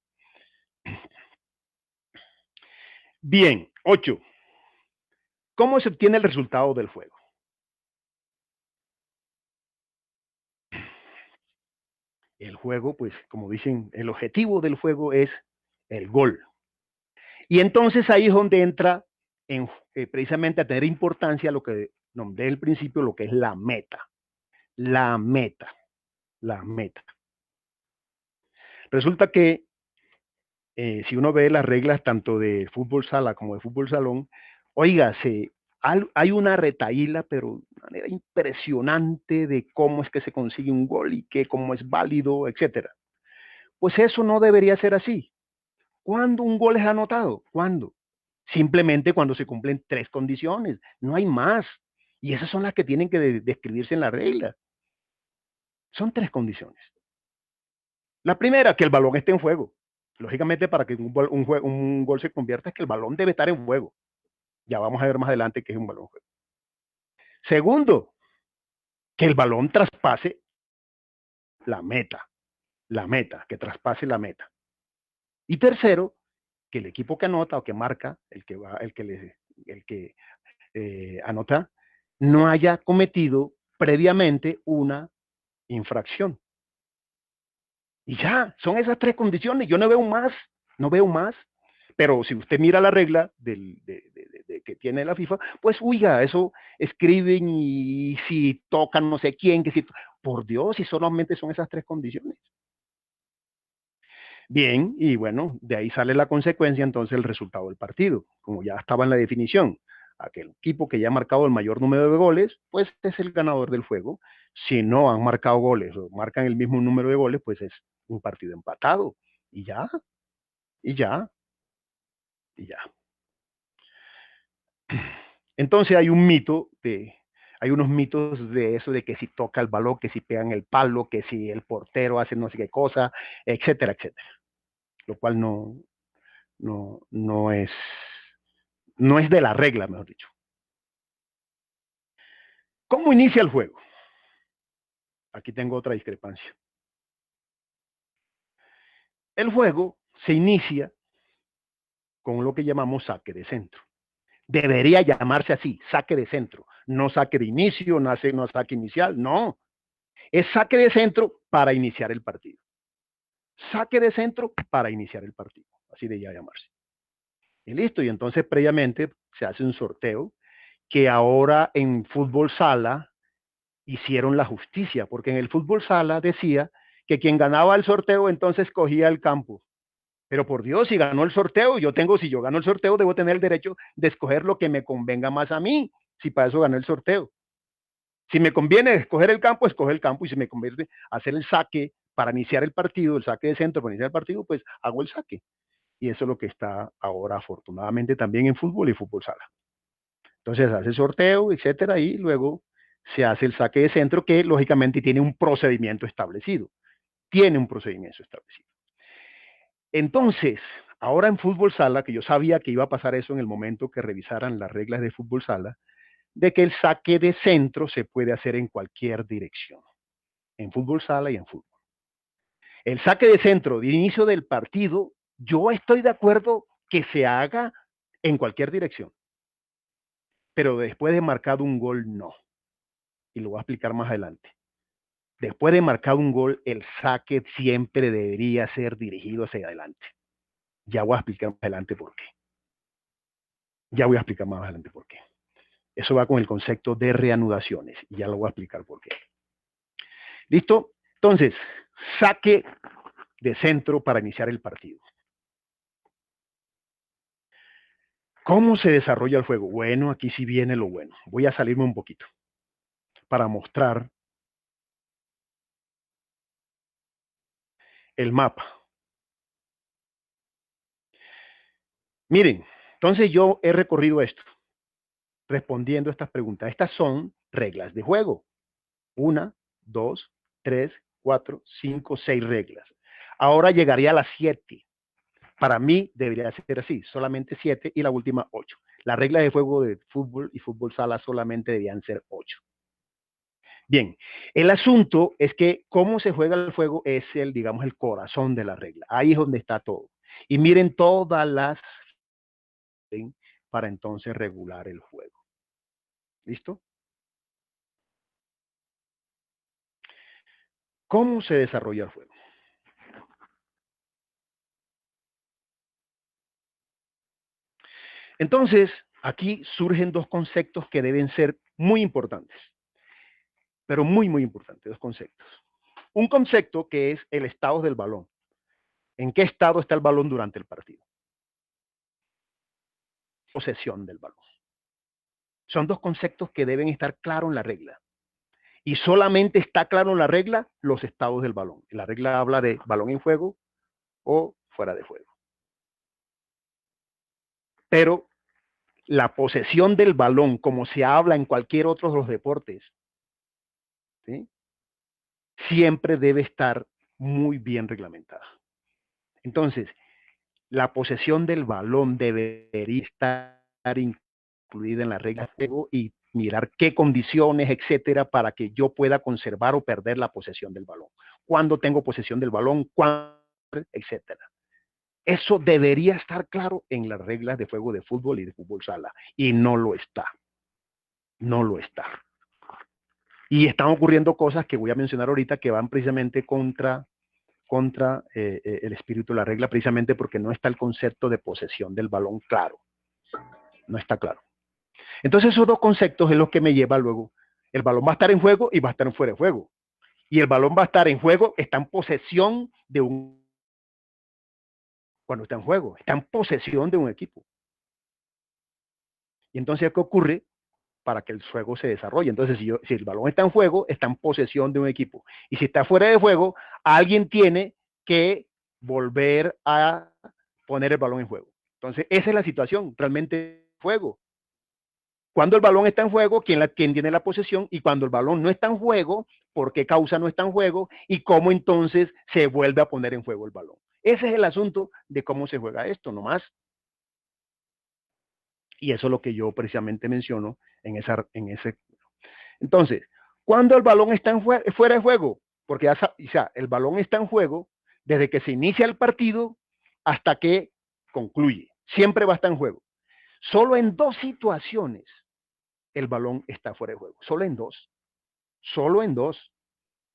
Speaker 2: Bien, 8. ¿Cómo se obtiene el resultado del juego? El juego, pues, como dicen, el objetivo del juego es el gol. Y entonces ahí es donde entra precisamente a tener importancia lo que nombré al principio, lo que es la meta. La meta. La meta. Resulta que si uno ve las reglas tanto de fútbol sala como de fútbol salón, oiga, hay una retahíla, pero de manera impresionante de cómo es que se consigue un gol y cómo es válido, etcétera. Pues eso no debería ser así. ¿Cuándo un gol es anotado? ¿Cuándo? Simplemente cuando se cumplen 3 condiciones, no hay más. Y esas son las que tienen que describirse en la regla. Son 3 condiciones. La primera, que el balón esté en juego. Lógicamente, para que un gol se convierta, es que el balón debe estar en juego. Ya vamos a ver más adelante qué es un balón en juego. Segundo, que el balón traspase la meta, que traspase la meta. Y tercero, que el equipo que anota o que marca, el que anota, no haya cometido previamente una infracción. Y ya, son esas 3 condiciones. Yo no veo más, no veo más. Pero si usted mira la regla que tiene la FIFA, pues oiga, eso escriben y si tocan no sé quién, que si... Por Dios, si solamente son esas 3 condiciones. Bien, y bueno, de ahí sale la consecuencia entonces el resultado del partido, como ya estaba en la definición. Aquel equipo que ya ha marcado el mayor número de goles, pues es el ganador del juego. Si no han marcado goles o marcan el mismo número de goles, pues es un partido empatado. Y ya, y ya, y ya. Entonces hay unos mitos de eso, de que si toca el balón, que si pegan el palo, que si el portero hace no sé qué cosa, etcétera, etcétera. Lo cual no es de la regla, mejor dicho. ¿Cómo inicia el juego? Aquí tengo otra discrepancia. El juego se inicia con lo que llamamos saque de centro. Debería llamarse así, saque de centro. No saque de inicio, no saque inicial, no. Es saque de centro para iniciar el partido. Saque de centro para iniciar el partido. Así debería llamarse. Y listo, y entonces previamente se hace un sorteo que ahora en fútbol sala hicieron la justicia, porque en el fútbol sala decía que quien ganaba el sorteo entonces cogía el campo. Pero por Dios, si ganó el sorteo, si yo gano el sorteo, debo tener el derecho de escoger lo que me convenga más a mí, si para eso gané el sorteo. Si me conviene escoger el campo, escoge el campo, y si me conviene hacer el saque para iniciar el partido, el saque de centro para iniciar el partido, pues hago el saque. Y eso es lo que está ahora, afortunadamente, también en fútbol y fútbol sala. Entonces hace sorteo, etcétera, y luego se hace el saque de centro, que lógicamente tiene un procedimiento establecido. Tiene un procedimiento establecido. Entonces, ahora en fútbol sala, que yo sabía que iba a pasar eso en el momento que revisaran las reglas de fútbol sala, de que el saque de centro se puede hacer en cualquier dirección, en fútbol sala y en fútbol. El saque de centro de inicio del partido, yo estoy de acuerdo que se haga en cualquier dirección, pero después de marcado un gol, no. Y lo voy a explicar más adelante. Después de marcado un gol, el saque siempre debería ser dirigido hacia adelante. Ya voy a explicar más adelante por qué. Eso va con el concepto de reanudaciones y ya lo voy a explicar por qué. ¿Listo? Entonces, saque de centro para iniciar el partido. ¿Cómo se desarrolla el juego? Bueno, aquí sí viene lo bueno. Voy a salirme un poquito para mostrar el mapa. Miren, entonces yo he recorrido esto, respondiendo a estas preguntas. Estas son reglas de juego. 1, 2, 3, 4, 5, 6 reglas. Ahora llegaría a las 7. Para mí debería ser así, solamente 7 y la última 8. Las reglas de juego de fútbol y fútbol sala solamente debían ser 8. Bien, el asunto es que cómo se juega el juego es digamos, el corazón de la regla. Ahí es donde está todo. Y miren todas las para entonces regular el juego. ¿Listo? ¿Cómo se desarrolla el juego? Entonces, aquí surgen dos conceptos que deben ser muy importantes, pero muy, muy importantes, dos conceptos. Un concepto que es el estado del balón. ¿En qué estado está el balón durante el partido? Posesión del balón. Son dos conceptos que deben estar claros en la regla. Y solamente está claro en la regla los estados del balón. La regla habla de balón en juego o fuera de juego. Pero la posesión del balón, como se habla en cualquier otro de los deportes, ¿sí?, siempre debe estar muy bien reglamentada. Entonces, la posesión del balón debería estar incluida en la regla de juego y mirar qué condiciones, etcétera, para que yo pueda conservar o perder la posesión del balón. Cuándo tengo posesión del balón, cuándo, etcétera. Eso debería estar claro en las reglas de juego de fútbol y de fútbol sala, y no lo está. No lo está. Y están ocurriendo cosas que voy a mencionar ahorita que van precisamente contra el espíritu de la regla, precisamente porque no está el concepto de posesión del balón claro. No está claro. Entonces esos dos conceptos es lo que me lleva luego. El balón va a estar en juego y va a estar fuera de juego. Y el balón va a estar en juego, está en posesión de un... Cuando está en juego, está en posesión de un equipo. Y entonces, ¿qué ocurre? Para que el juego se desarrolle. Entonces, si el balón está en juego, está en posesión de un equipo. Y si está fuera de juego, alguien tiene que volver a poner el balón en juego. Entonces, esa es la situación, realmente juego. Cuando el balón está en juego, ¿quién tiene la posesión? Y cuando el balón no está en juego, ¿por qué causa no está en juego? Y cómo entonces se vuelve a poner en juego el balón. Ese es el asunto de cómo se juega esto, nomás. Y eso es lo que yo precisamente menciono en ese. Entonces, cuando el balón está fuera de juego, porque el balón está en juego desde que se inicia el partido hasta que concluye. Siempre va a estar en juego. Solo en dos situaciones el balón está fuera de juego. Solo en dos. Solo en dos.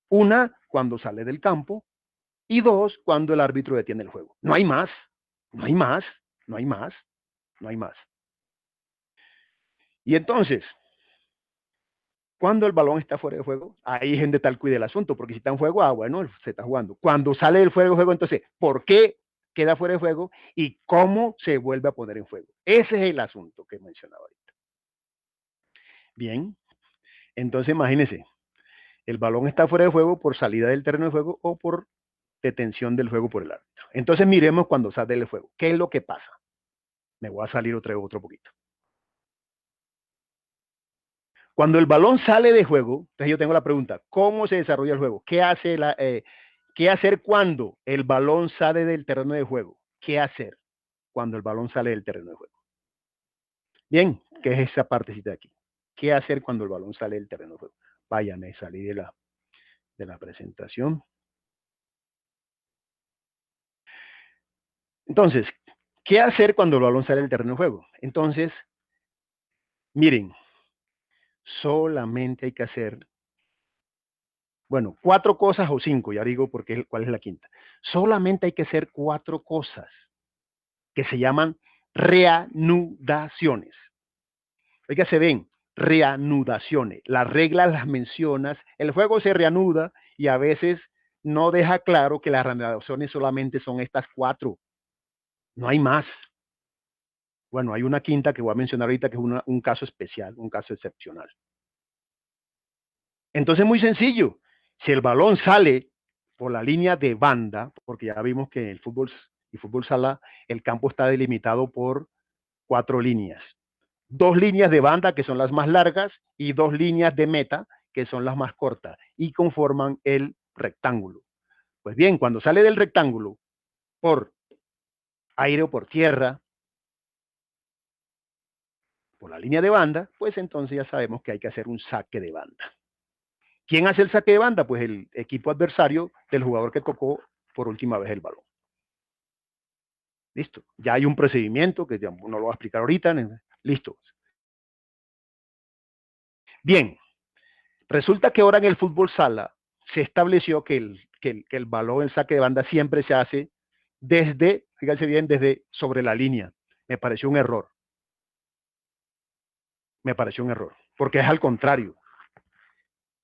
Speaker 2: Una, cuando sale del campo, y dos, cuando el árbitro detiene el juego. No hay más. No hay más. No hay más. No hay más. Y entonces, Cuando el balón está fuera de juego, ahí es donde está el cuide del asunto, porque si está en juego, bueno, se está jugando. Cuando sale del fuera de juego, entonces, ¿por qué queda fuera de juego y cómo se vuelve a poner en juego? Ese es el asunto que mencionaba ahorita. Bien, entonces imagínense, el balón está fuera de juego por salida del terreno de juego o por detención del juego por el árbitro. Entonces miremos cuando sale del juego. ¿Qué es lo que pasa? Me voy a salir otro poquito. Cuando el balón sale de juego, entonces yo tengo la pregunta, ¿cómo se desarrolla el juego? ¿Qué hacer cuando el balón sale del terreno de juego? ¿Qué hacer cuando el balón sale del terreno de juego? Bien, ¿qué es esa partecita de aquí? ¿Qué hacer cuando el balón sale del terreno de juego? Vaya, me salí de la presentación. Entonces, ¿qué hacer cuando el balón sale del terreno de juego? Entonces, miren, solamente hay que hacer, bueno, 4 cosas o 5, ya digo porque cuál es la quinta. Solamente hay que hacer 4 cosas que se llaman reanudaciones. Oiga, se ven, reanudaciones. Las reglas las mencionas, el juego se reanuda y a veces no deja claro que las reanudaciones solamente son estas 4. No hay más. Bueno, hay una quinta que voy a mencionar ahorita que es un caso especial, un caso excepcional. Entonces, muy sencillo. Si el balón sale por la línea de banda, porque ya vimos que el fútbol y fútbol sala, el campo está delimitado por 4 líneas. 2 líneas de banda, que son las más largas, y 2 líneas de meta, que son las más cortas, y conforman el rectángulo. Pues bien, cuando sale del rectángulo, por aire o por tierra, por la línea de banda, pues entonces ya sabemos que hay que hacer un saque de banda. ¿Quién hace el saque de banda? Pues el equipo adversario del jugador que tocó por última vez el balón. Listo. Ya hay un procedimiento que ya no lo voy a explicar ahorita. Listo. Bien. Resulta que ahora en el fútbol sala se estableció que el balón, el saque de banda siempre se hace desde, fíjense bien, desde sobre la línea. Me pareció un error. Me pareció un error. Porque es al contrario.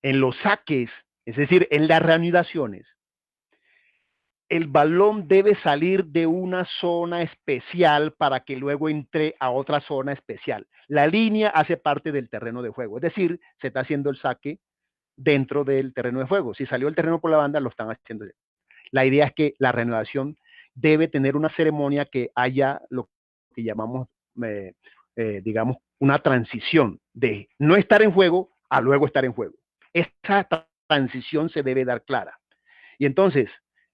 Speaker 2: En los saques, es decir, en las reanudaciones, el balón debe salir de una zona especial para que luego entre a otra zona especial. La línea hace parte del terreno de juego, es decir, se está haciendo el saque dentro del terreno de juego. Si salió el terreno por la banda, lo están haciendo. La idea es que la reanudación debe tener una ceremonia que haya lo que llamamos, digamos, una transición de no estar en juego a luego estar en juego. Esa transición se debe dar clara. Y entonces,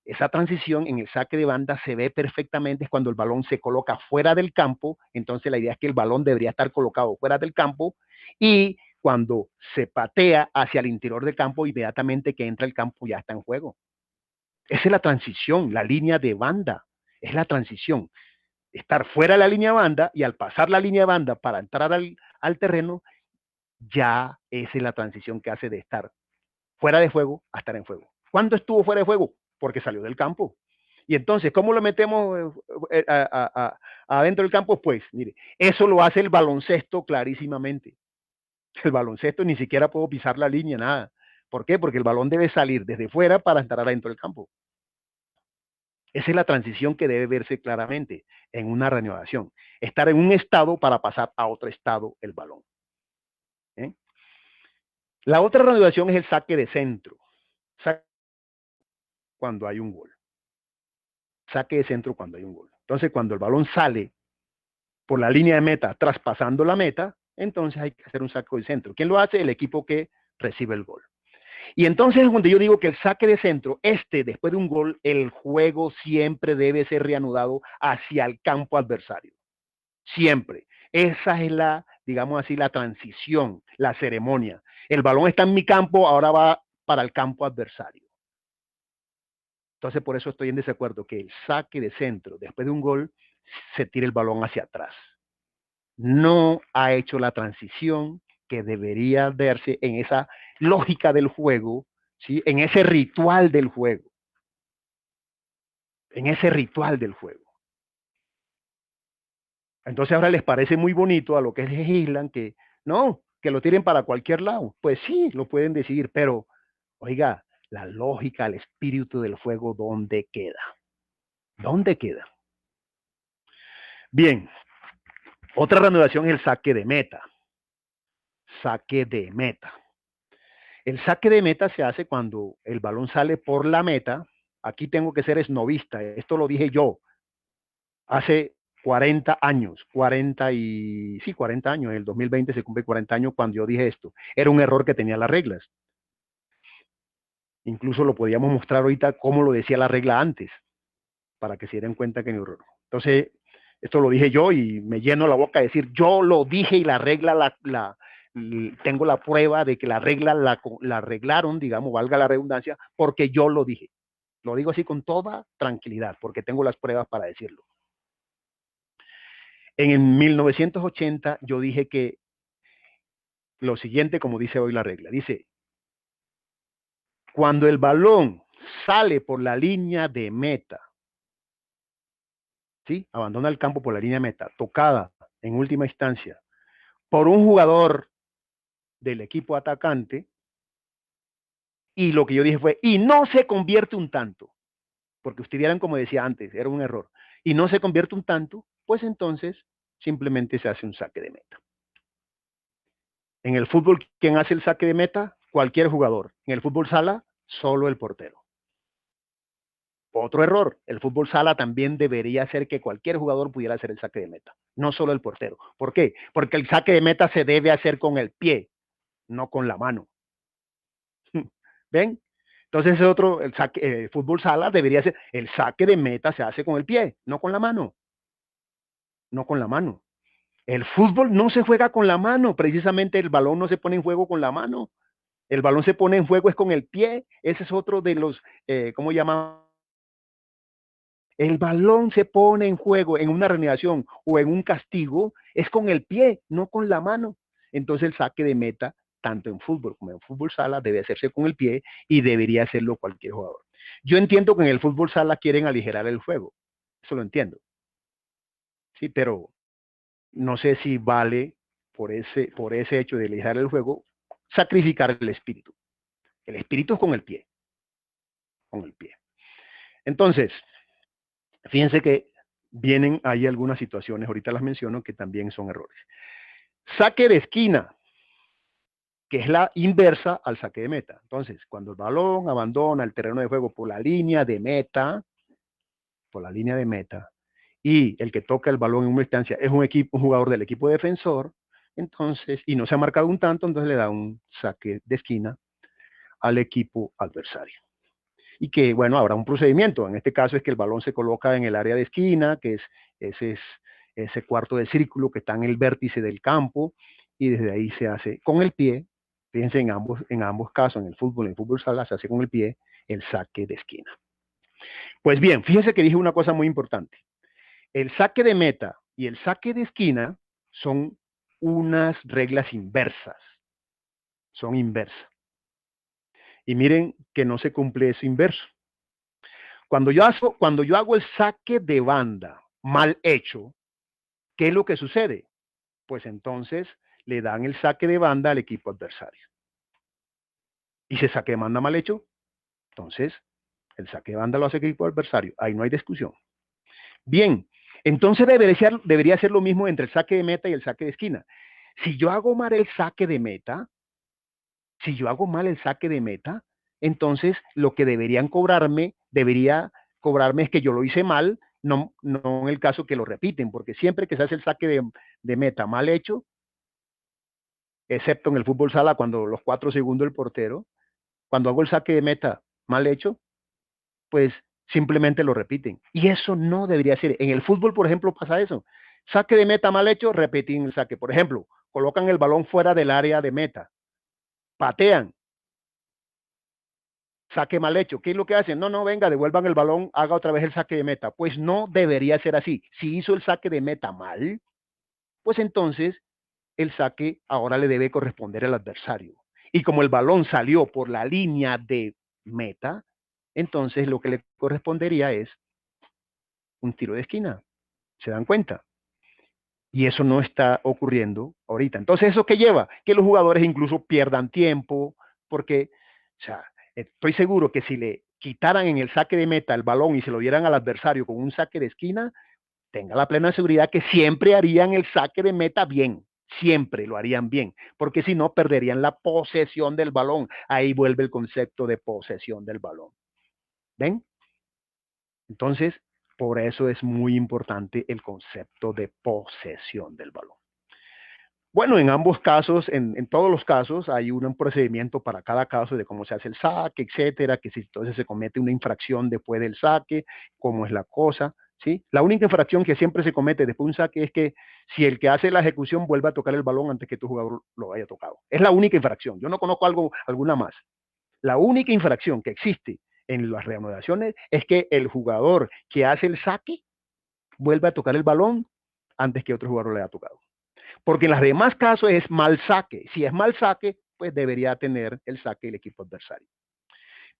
Speaker 2: esa transición en el saque de banda se ve perfectamente es cuando el balón se coloca fuera del campo. Entonces, la idea es que el balón debería estar colocado fuera del campo y cuando se patea hacia el interior del campo, inmediatamente que entra el campo ya está en juego. Esa es la transición, la línea de banda. Es la transición. Estar fuera de la línea de banda y al pasar la línea de banda para entrar al terreno, ya esa es la transición que hace de estar fuera de juego a estar en juego. ¿Cuándo estuvo fuera de juego? Porque salió del campo. Y entonces, ¿cómo lo metemos adentro del campo? Pues, mire, eso lo hace el baloncesto clarísimamente. El baloncesto ni siquiera puedo pisar la línea, nada. ¿Por qué? Porque el balón debe salir desde fuera para entrar adentro del campo. Esa es la transición que debe verse claramente en una reanudación. Estar en un estado para pasar a otro estado el balón. ¿Eh? La otra reanudación es el saque de centro. Saque cuando hay un gol. Saque de centro cuando hay un gol. Entonces, cuando el balón sale por la línea de meta, traspasando la meta, entonces hay que hacer un saque de centro. ¿Quién lo hace? El equipo que recibe el gol. Y entonces es donde yo digo que el saque de centro, después de un gol, el juego siempre debe ser reanudado hacia el campo adversario. Siempre. Esa es la, digamos así, la transición, la ceremonia. El balón está en mi campo, ahora va para el campo adversario. Entonces, por eso estoy en desacuerdo que el saque de centro, después de un gol, se tire el balón hacia atrás. No ha hecho la transición que debería verse en esa lógica del juego, ¿sí? En ese ritual del juego. En ese ritual del juego. Entonces ahora les parece muy bonito a lo que legislan que no, que lo tiren para cualquier lado. Pues sí, lo pueden decidir, pero, oiga, la lógica, el espíritu del juego, ¿dónde queda? ¿Dónde queda? Bien, otra reanudación es el saque de meta. Saque de meta. El saque de meta se hace cuando el balón sale por la meta. Aquí tengo que ser esnovista. Esto lo dije yo hace 40 años, 40 años, en el 2020 se cumple 40 años cuando yo dije esto. Era un error que tenía las reglas. Incluso lo podíamos mostrar ahorita cómo lo decía la regla antes, para que se dieran cuenta que no error. Entonces, esto lo dije yo y me lleno la boca de decir, yo lo dije y la regla tengo la prueba de que la regla la arreglaron, digamos, valga la redundancia, porque yo lo dije. Lo digo así con toda tranquilidad, porque tengo las pruebas para decirlo. En 1980 yo dije que lo siguiente, como dice hoy la regla, dice, cuando el balón sale por la línea de meta, ¿sí? Abandona el campo por la línea de meta, tocada en última instancia por un jugador del equipo atacante, y lo que yo dije fue, y no se convierte un tanto, porque ustedes vieran como decía antes, era un error, y no se convierte un tanto, pues entonces simplemente se hace un saque de meta. En el fútbol, ¿quién hace el saque de meta? Cualquier jugador. En el fútbol sala, solo el portero. Otro error, el fútbol sala también debería hacer que cualquier jugador pudiera hacer el saque de meta, no solo el portero. ¿Por qué? Porque el saque de meta se debe hacer con el pie, no con la mano. ¿Ven? Entonces el fútbol sala debería ser, el saque de meta se hace con el pie, no con la mano. No con la mano. El fútbol no se juega con la mano, precisamente el balón no se pone en juego con la mano. El balón se pone en juego es con el pie. Ese es otro de los, ¿cómo llaman? El balón se pone en juego en una reanimación o en un castigo, es con el pie, no con la mano. Entonces el saque de meta, tanto en fútbol como en fútbol sala, debe hacerse con el pie y debería hacerlo cualquier jugador. Yo entiendo que en el fútbol sala quieren aligerar el juego, eso lo entiendo, sí, pero no sé si vale por ese hecho de aligerar el juego, sacrificar el espíritu. El espíritu es con el pie, con el pie. Entonces, fíjense que vienen ahí algunas situaciones, ahorita las menciono, que también son errores. Saque de esquina, que es la inversa al saque de meta. Entonces, cuando el balón abandona el terreno de juego por la línea de meta, y el que toca el balón en una instancia es un jugador del equipo defensor, entonces, y no se ha marcado un tanto, entonces le da un saque de esquina al equipo adversario. Y que, bueno, habrá un procedimiento. En este caso es que el balón se coloca en el área de esquina, que es ese cuarto de círculo que está en el vértice del campo, y desde ahí se hace con el pie. Fíjense, en ambos casos, en el fútbol sala, se hace con el pie el saque de esquina. Pues bien, fíjense que dije una cosa muy importante. El saque de meta y el saque de esquina son unas reglas inversas. Son inversas. Y miren que no se cumple eso inverso. Cuando yo hago el saque de banda mal hecho, ¿qué es lo que sucede? Pues entonces le dan el saque de banda al equipo adversario. Y si saque de banda mal hecho, entonces el saque de banda lo hace el equipo adversario. Ahí no hay discusión. Bien, entonces debería ser lo mismo entre el saque de meta y el saque de esquina. Si yo hago mal el saque de meta, entonces lo que debería cobrarme es que yo lo hice mal, no en el caso que lo repiten, porque siempre que se hace el saque de meta mal hecho, excepto en el fútbol sala cuando los 4 segundos del portero, cuando hago el saque de meta mal hecho, pues simplemente lo repiten. Y eso no debería ser. En el fútbol, por ejemplo, pasa eso. Saque de meta mal hecho, repiten el saque. Por ejemplo, colocan el balón fuera del área de meta, patean, saque mal hecho. ¿Qué es lo que hacen? No, venga, devuelvan el balón, haga otra vez el saque de meta. Pues no debería ser así. Si hizo el saque de meta mal, pues entonces el saque ahora le debe corresponder al adversario. Y como el balón salió por la línea de meta, entonces lo que le correspondería es un tiro de esquina. ¿Se dan cuenta? Y eso no está ocurriendo ahorita. Entonces, ¿eso qué lleva? Que los jugadores incluso pierdan tiempo, porque, o sea, estoy seguro que si le quitaran en el saque de meta el balón y se lo dieran al adversario con un saque de esquina, tenga la plena seguridad que siempre harían el saque de meta bien, siempre lo harían bien, porque si no perderían la posesión del balón. Ahí vuelve el concepto de posesión del balón. ¿Ven? Entonces, por eso es muy importante el concepto de posesión del balón. Bueno, en ambos casos, en todos los casos, hay un procedimiento para cada caso de cómo se hace el saque, etcétera, que si entonces se comete una infracción después del saque, cómo es la cosa, ¿sí? La única infracción que siempre se comete después de un saque es que si el que hace la ejecución vuelve a tocar el balón antes que tu jugador lo haya tocado. Es la única infracción. Yo no conozco alguna más. La única infracción que existe en las reanudaciones es que el jugador que hace el saque vuelve a tocar el balón antes que otro jugador le haya tocado. Porque en los demás casos es mal saque. Si es mal saque, pues debería tener el saque el equipo adversario.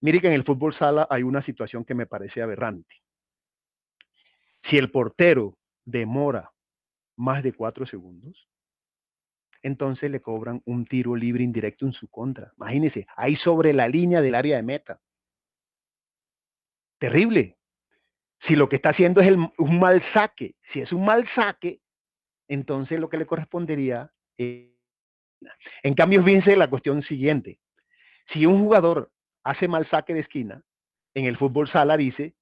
Speaker 2: Mire que en el fútbol sala hay una situación que me parece aberrante. Si el portero demora más de 4 segundos, entonces le cobran un tiro libre indirecto en su contra. Imagínense, ahí sobre la línea del área de meta. Terrible. Si lo que está haciendo es un mal saque, si es un mal saque, entonces lo que le correspondería es... En cambio, fíjense la cuestión siguiente. Si un jugador hace mal saque de esquina, en el fútbol sala dice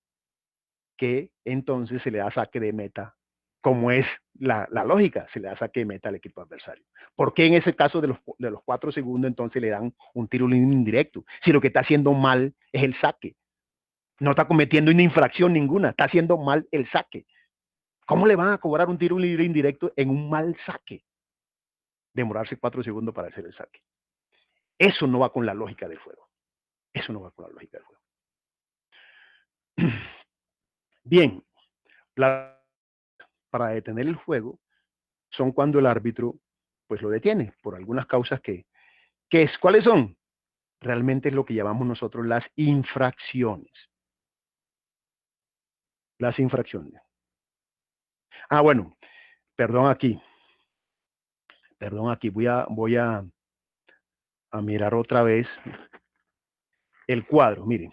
Speaker 2: que entonces se le da saque de meta, como es la lógica, se le da saque de meta al equipo adversario. ¿Por qué en ese caso de los 4 segundos entonces le dan un tiro libre indirecto? Si lo que está haciendo mal es el saque. No está cometiendo una infracción ninguna, está haciendo mal el saque. ¿Cómo le van a cobrar un tiro libre indirecto en un mal saque? Demorarse 4 segundos para hacer el saque. Eso no va con la lógica del juego. Eso no va con la lógica del juego. Bien, para detener el juego son cuando el árbitro pues lo detiene por algunas causas ¿cuáles son? Realmente es lo que llamamos nosotros las infracciones. Las infracciones. Bueno, perdón aquí. Voy a mirar otra vez el cuadro. Miren,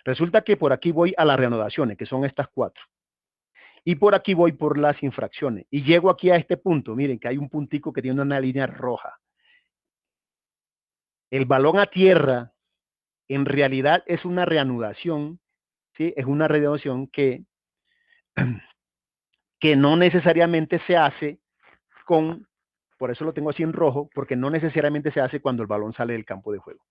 Speaker 2: resulta que por aquí voy a las reanudaciones, que son estas 4. Y por aquí voy por las infracciones. Y llego aquí a este punto. Miren que hay un puntico que tiene una línea roja. El balón a tierra en realidad es una reanudación, ¿sí? Es una reanudación que no necesariamente se hace por eso lo tengo así en rojo, porque no necesariamente se hace cuando el balón sale del campo de juego.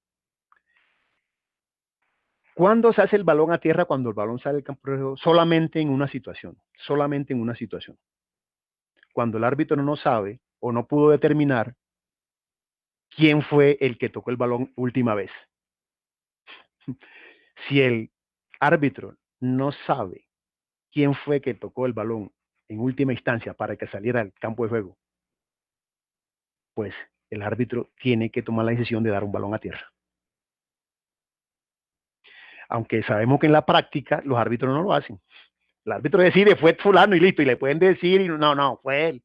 Speaker 2: ¿Cuándo se hace el balón a tierra? Cuando el balón sale del campo de juego, solamente en una situación. Cuando el árbitro no sabe o no pudo determinar quién fue el que tocó el balón última vez. Si el árbitro no sabe quién fue que tocó el balón en última instancia para que saliera al campo de juego, pues el árbitro tiene que tomar la decisión de dar un balón a tierra. Aunque sabemos que en la práctica los árbitros no lo hacen. El árbitro decide, fue fulano y listo, y le pueden decir, no, fue él.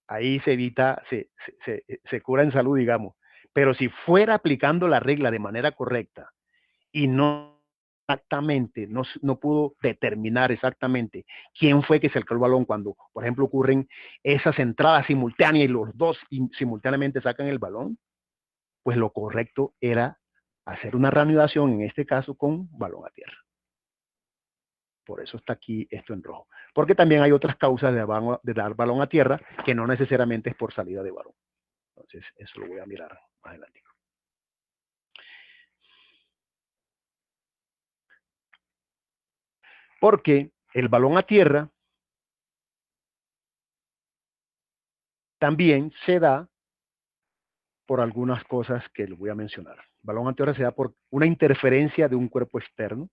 Speaker 2: Ahí se evita, se cura en salud, digamos. Pero si fuera aplicando la regla de manera correcta y no exactamente, no pudo determinar exactamente quién fue que sacó el balón cuando, por ejemplo, ocurren esas entradas simultáneas y los dos simultáneamente sacan el balón, pues lo correcto era hacer una reanudación, en este caso con balón a tierra. Por eso está aquí esto en rojo. Porque también hay otras causas de dar balón a tierra que no necesariamente es por salida de balón. Entonces, eso lo voy a mirar más adelante. Porque el balón a tierra también se da por algunas cosas que les voy a mencionar. El balón a tierra se da por una interferencia de un cuerpo externo.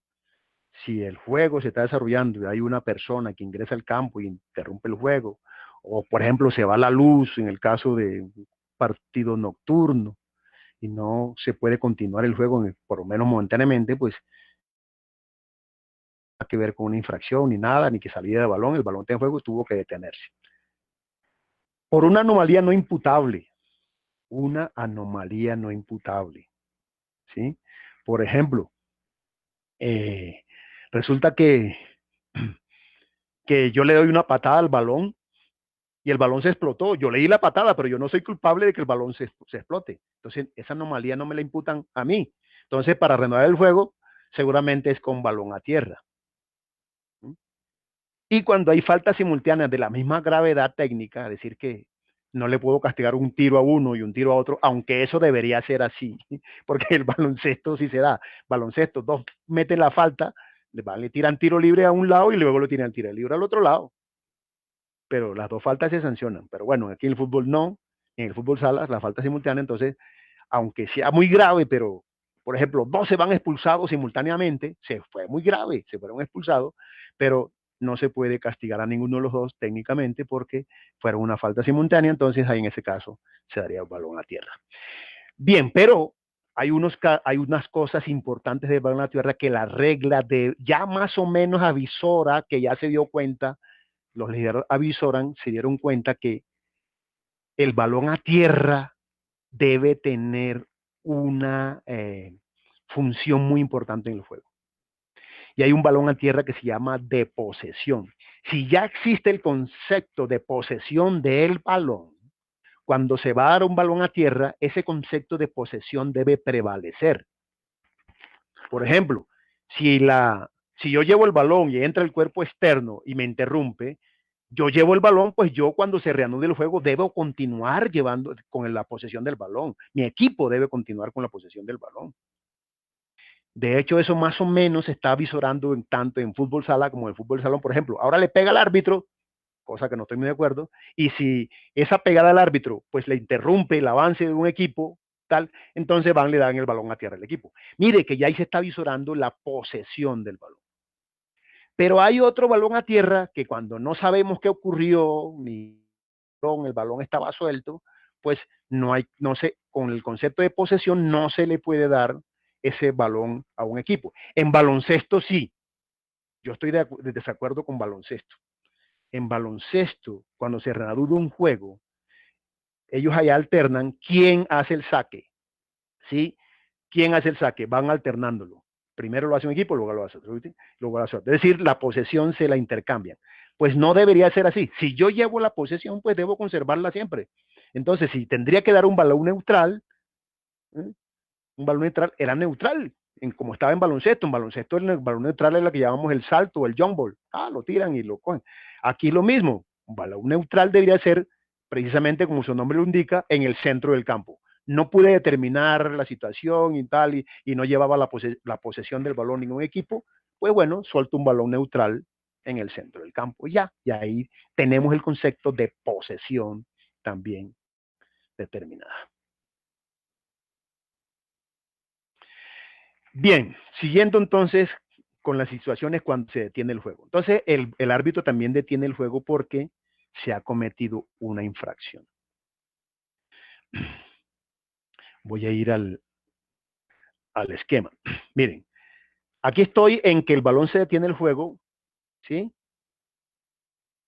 Speaker 2: Si el juego se está desarrollando y hay una persona que ingresa al campo y interrumpe el juego, o por ejemplo se va la luz en el caso de un partido nocturno y no se puede continuar el juego, por lo menos momentáneamente, pues no tiene que ver con una infracción ni nada, ni que salida de balón, el balón está en juego, tuvo que detenerse. por una anomalía no imputable. Una anomalía no imputable. ¿Sí? Por ejemplo, resulta que yo le doy una patada al balón y el balón se explotó. Yo le di la patada, pero yo no soy culpable de que el balón se explote. Entonces, esa anomalía no me la imputan a mí. Entonces, para renovar el juego, seguramente es con balón a tierra. Y cuando hay faltas simultáneas de la misma gravedad técnica, es decir, que no le puedo castigar un tiro a uno y un tiro a otro, aunque eso debería ser así, porque el baloncesto sí se da. Baloncesto, dos meten la falta, le tiran tiro libre a un lado y luego le tiran tiro libre al otro lado. Pero las dos faltas se sancionan. Pero bueno, aquí en el fútbol no, en el fútbol sala, la falta simultánea, entonces, aunque sea muy grave, pero, por ejemplo, dos se van expulsados simultáneamente, se fue muy grave, se fueron expulsados, pero no se puede castigar a ninguno de los dos técnicamente porque fueron una falta simultánea, entonces ahí en ese caso se daría el balón a tierra. Bien, pero hay unas cosas importantes del balón a tierra que la regla de ya más o menos avisora, que ya se dio cuenta, los líderes avisoran, se dieron cuenta que el balón a tierra debe tener una función muy importante en el juego. Y hay un balón a tierra que se llama de posesión. Si ya existe el concepto de posesión del balón, cuando se va a dar un balón a tierra, ese concepto de posesión debe prevalecer. Por ejemplo, si yo llevo el balón y entra el cuerpo externo y me interrumpe, yo llevo el balón, pues yo cuando se reanude el juego debo continuar llevando con la posesión del balón. Mi equipo debe continuar con la posesión del balón. De hecho, eso más o menos se está visorando tanto en fútbol sala como en fútbol salón. Por ejemplo, ahora le pega al árbitro, cosa que no estoy muy de acuerdo, y si esa pegada al árbitro pues le interrumpe el avance de un equipo, tal, entonces le dan el balón a tierra al equipo. Mire que ya ahí se está visorando la posesión del balón. Pero hay otro balón a tierra que cuando no sabemos qué ocurrió, ni el balón estaba suelto, pues no sé, con el concepto de posesión no se le puede dar ese balón a un equipo. En baloncesto sí, yo estoy de desacuerdo con baloncesto. En baloncesto, cuando se reanuda un juego, ellos allá alternan quién hace el saque, ¿sí? ¿Quién hace el saque? Van alternándolo. Primero lo hace un equipo, luego lo hace otro, luego lo hace otro. Es decir, la posesión se la intercambian. Pues no debería ser así. Si yo llevo la posesión, pues debo conservarla siempre. Entonces, si tendría que dar un balón neutral, ¿eh? Un balón neutral era neutral, como estaba en baloncesto el balón neutral es lo que llamamos el salto o el jump ball. Lo tiran y lo cogen. Aquí lo mismo, un balón neutral debería ser precisamente como su nombre lo indica, en el centro del campo. No pude determinar la situación y tal, y no llevaba la posesión del balón ningún equipo, pues bueno, suelto un balón neutral en el centro del campo. Ya, y ahí tenemos el concepto de posesión también determinada. Bien, siguiendo entonces con las situaciones cuando se detiene el juego. Entonces, el árbitro también detiene el juego porque se ha cometido una infracción. Voy a ir al esquema. Miren, aquí estoy en que el balón se detiene el juego, ¿sí?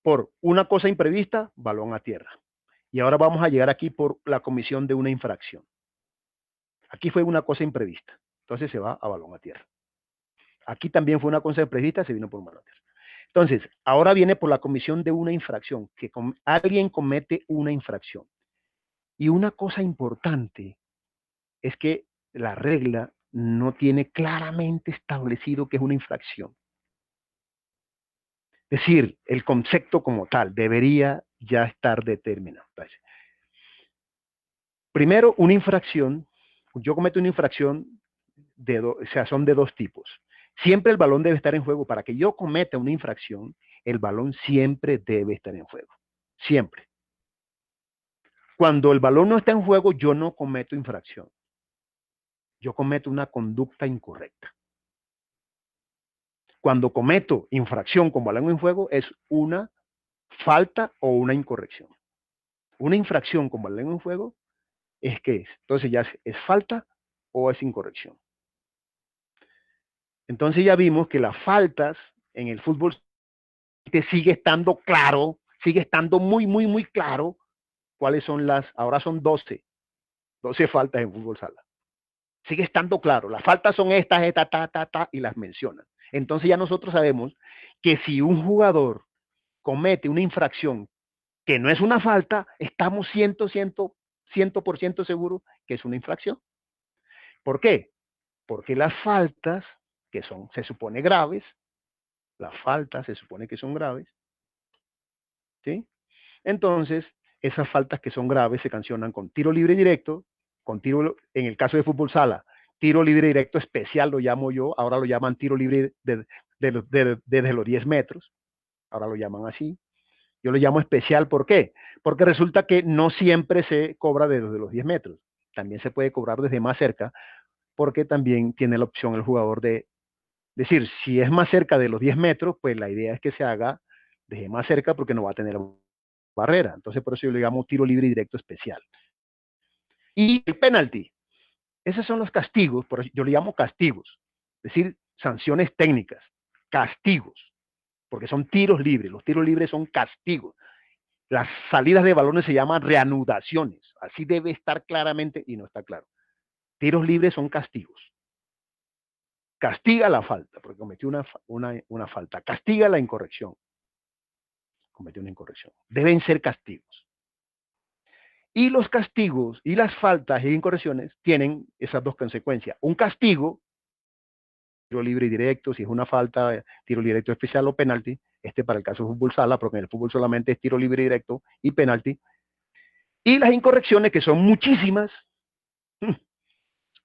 Speaker 2: Por una cosa imprevista, balón a tierra. Y ahora vamos a llegar aquí por la comisión de una infracción. Aquí fue una cosa imprevista, entonces se va a balón a tierra. Aquí también fue una cosa imprevista, se vino por balón a tierra. Entonces, ahora viene por la comisión de una infracción, que alguien comete una infracción. Y una cosa importante es que la regla no tiene claramente establecido que es una infracción. Es decir, el concepto como tal debería ya estar determinado. Primero, una infracción, yo cometo una infracción, o sea, son de dos tipos. Siempre el balón debe estar en juego. Para que yo cometa una infracción, el balón siempre debe estar en juego. Siempre. Cuando el balón no está en juego, yo no cometo infracción. Yo cometo una conducta incorrecta. Cuando cometo infracción con balón en juego, es una falta o una incorrección. Una infracción con balón en juego es que es. Entonces ya es falta o es incorrección. Entonces ya vimos que las faltas en el fútbol sigue estando claro, sigue estando muy, muy, muy claro cuáles son ahora son 12 faltas en fútbol sala. Sigue estando claro, las faltas son estas, y las mencionan. Entonces ya nosotros sabemos que si un jugador comete una infracción que no es una falta, estamos 100% seguros que es una infracción. ¿Por qué? Porque las faltas, que se supone graves, las faltas se supone que son graves, ¿sí? Entonces, esas faltas que son graves se sancionan con tiro libre directo, en el caso de fútbol sala, tiro libre directo especial lo llamo yo, ahora lo llaman tiro libre desde los 10 metros, ahora lo llaman así. Yo lo llamo especial, ¿por qué? Porque resulta que no siempre se cobra desde los 10 metros, también se puede cobrar desde más cerca, porque también tiene la opción el jugador de decir, si es más cerca de los 10 metros, pues la idea es que se haga desde más cerca porque no va a tener barrera. Entonces, por eso yo le llamo tiro libre y directo especial. Y el penalti, esos son los castigos, por eso yo le llamo castigos, es decir, sanciones técnicas, castigos, porque son tiros libres, los tiros libres son castigos. Las salidas de balones se llaman reanudaciones, así debe estar claramente y no está claro. Tiros libres son castigos. Castiga la falta, porque cometió una falta, castiga la incorrección, cometió una incorrección. Deben ser castigos. Y los castigos y las faltas e incorrecciones tienen esas dos consecuencias. Un castigo, tiro libre y directo, si es una falta, tiro directo especial o penalti, para el caso de fútbol sala, porque en el fútbol solamente es tiro libre y directo y penalti. Y las incorrecciones, que son muchísimas,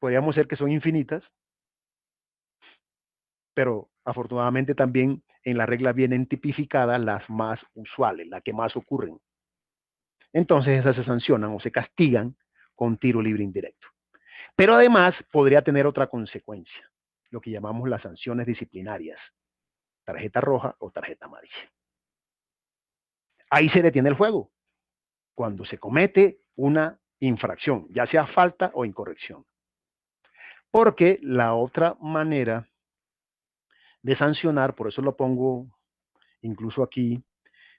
Speaker 2: podríamos ser que son infinitas, pero afortunadamente también en la regla vienen tipificadas las más usuales, las que más ocurren. Entonces esas se sancionan o se castigan con tiro libre indirecto. Pero además podría tener otra consecuencia, lo que llamamos las sanciones disciplinarias, tarjeta roja o tarjeta amarilla. Ahí se detiene el juego, cuando se comete una infracción, ya sea falta o incorrección. Porque la otra manera de sancionar, por eso lo pongo incluso aquí,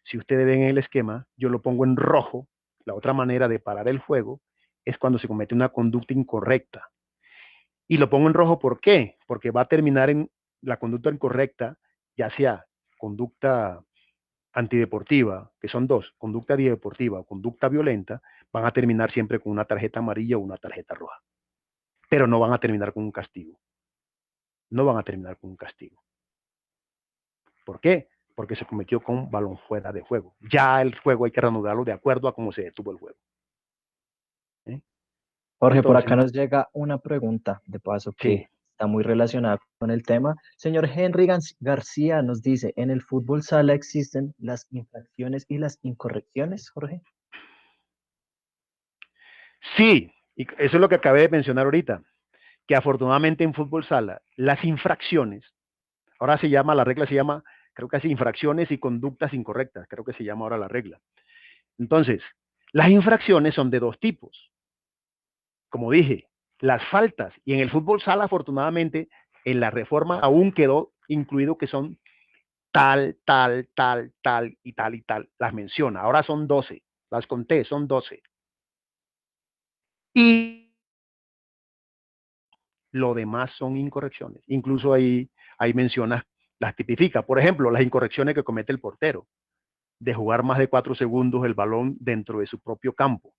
Speaker 2: si ustedes ven el esquema, yo lo pongo en rojo, la otra manera de parar el juego es cuando se comete una conducta incorrecta. Y lo pongo en rojo, ¿por qué? Porque va a terminar en la conducta incorrecta, ya sea conducta antideportiva, que son dos, conducta antideportiva o conducta violenta, van a terminar siempre con una tarjeta amarilla o una tarjeta roja. Pero no van a terminar con un castigo. No van a terminar con un castigo. ¿Por qué? Porque se cometió con balón fuera de juego. Ya el juego hay que reanudarlo de acuerdo a cómo se detuvo el juego. ¿Eh?
Speaker 1: Jorge, por
Speaker 2: Entonces,
Speaker 1: acá nos llega una pregunta, de paso,
Speaker 2: sí,
Speaker 1: que está muy relacionada con el tema. Señor Henry García nos dice, ¿en el fútbol sala existen las infracciones y las incorrecciones, Jorge?
Speaker 2: sí, y eso es lo que acabé de mencionar ahorita, que afortunadamente en fútbol sala, las infracciones, ahora la regla se llama, creo que así, infracciones y conductas incorrectas, creo que se llama ahora la regla. Entonces, las infracciones son de dos tipos. Como dije, las faltas, y en el fútbol sala, afortunadamente, en la reforma aún quedó incluido que son tal, tal, tal, tal y tal y tal. Las menciona. Ahora son 12. Las conté, son 12. Y lo demás son incorrecciones. Incluso ahí menciona, las tipifica. Por ejemplo, las incorrecciones que comete el portero, de jugar más de 4 segundos el balón dentro de su propio campo.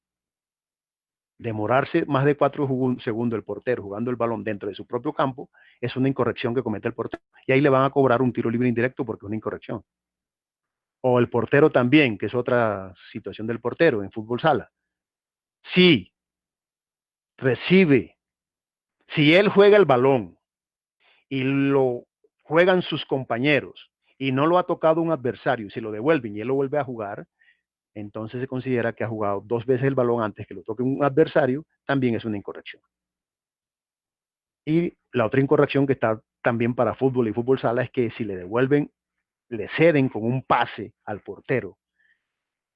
Speaker 2: Demorarse más de 4 segundos el portero jugando el balón dentro de su propio campo es una incorrección que comete el portero. Y ahí le van a cobrar un tiro libre indirecto porque es una incorrección. O el portero también, que es otra situación del portero en fútbol sala. Si recibe, si él juega el balón y lo juegan sus compañeros y no lo ha tocado un adversario y se lo devuelven y él lo vuelve a jugar, entonces se considera que ha jugado 2 veces el balón antes que lo toque un adversario, también es una incorrección. Y la otra incorrección que está también para fútbol y fútbol sala es que si le devuelven, le ceden con un pase al portero,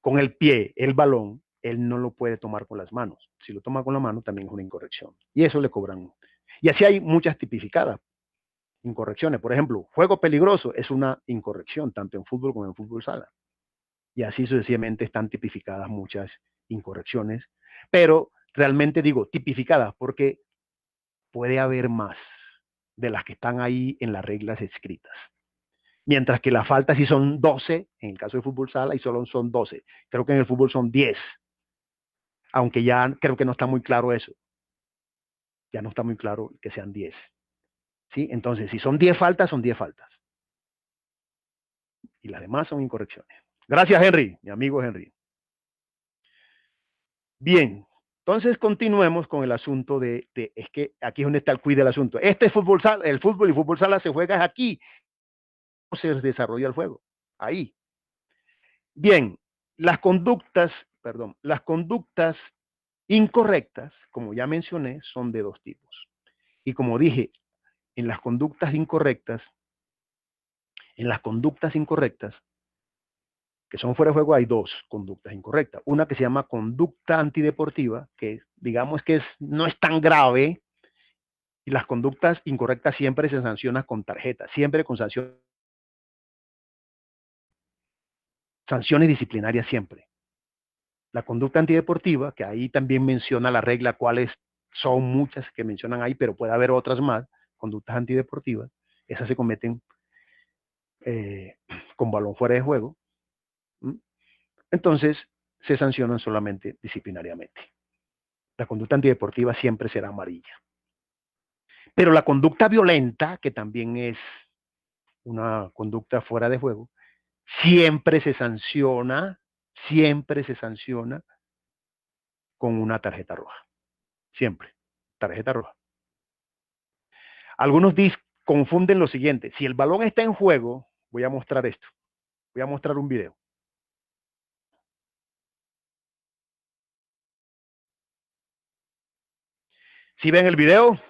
Speaker 2: con el pie, el balón, él no lo puede tomar con las manos. Si lo toma con la mano, también es una incorrección. Y eso le cobran. Y así hay muchas tipificadas incorrecciones. Por ejemplo, juego peligroso es una incorrección, tanto en fútbol como en fútbol sala. Y así sucesivamente están tipificadas muchas incorrecciones, pero realmente digo tipificadas porque puede haber más de las que están ahí en las reglas escritas. Mientras que las faltas sí son 12, en el caso de fútbol sala, y solo son 12. Creo que en el fútbol son 10, aunque ya creo que no está muy claro eso. Ya no está muy claro que sean 10. ¿Sí? Entonces, si son 10 faltas, son 10 faltas. Y las demás son incorrecciones. Gracias, Henry, mi amigo Henry. Bien, entonces continuemos con el asunto es que aquí es donde está el quid del asunto. Este es fútbol sala, el fútbol y fútbol sala se juega aquí. ¿Cómo se desarrolla el juego? Ahí. Bien, las conductas incorrectas, como ya mencioné, son de dos tipos. Y como dije, en las conductas incorrectas, que son fuera de juego, hay dos conductas incorrectas. Una que se llama conducta antideportiva, que digamos que no es tan grave, y las conductas incorrectas siempre se sancionan con tarjeta, siempre con sanciones disciplinarias siempre. La conducta antideportiva, que ahí también menciona la regla, cuáles son muchas que mencionan ahí, pero puede haber otras más, conductas antideportivas, esas se cometen con balón fuera de juego. Entonces, se sancionan solamente disciplinariamente. La conducta antideportiva siempre será amarilla. Pero la conducta violenta, que también es una conducta fuera de juego, siempre se sanciona con una tarjeta roja. Siempre, tarjeta roja. Algunos confunden lo siguiente. Si el balón está en juego, voy a mostrar esto. Voy a mostrar un video. ¿Sí ven el video?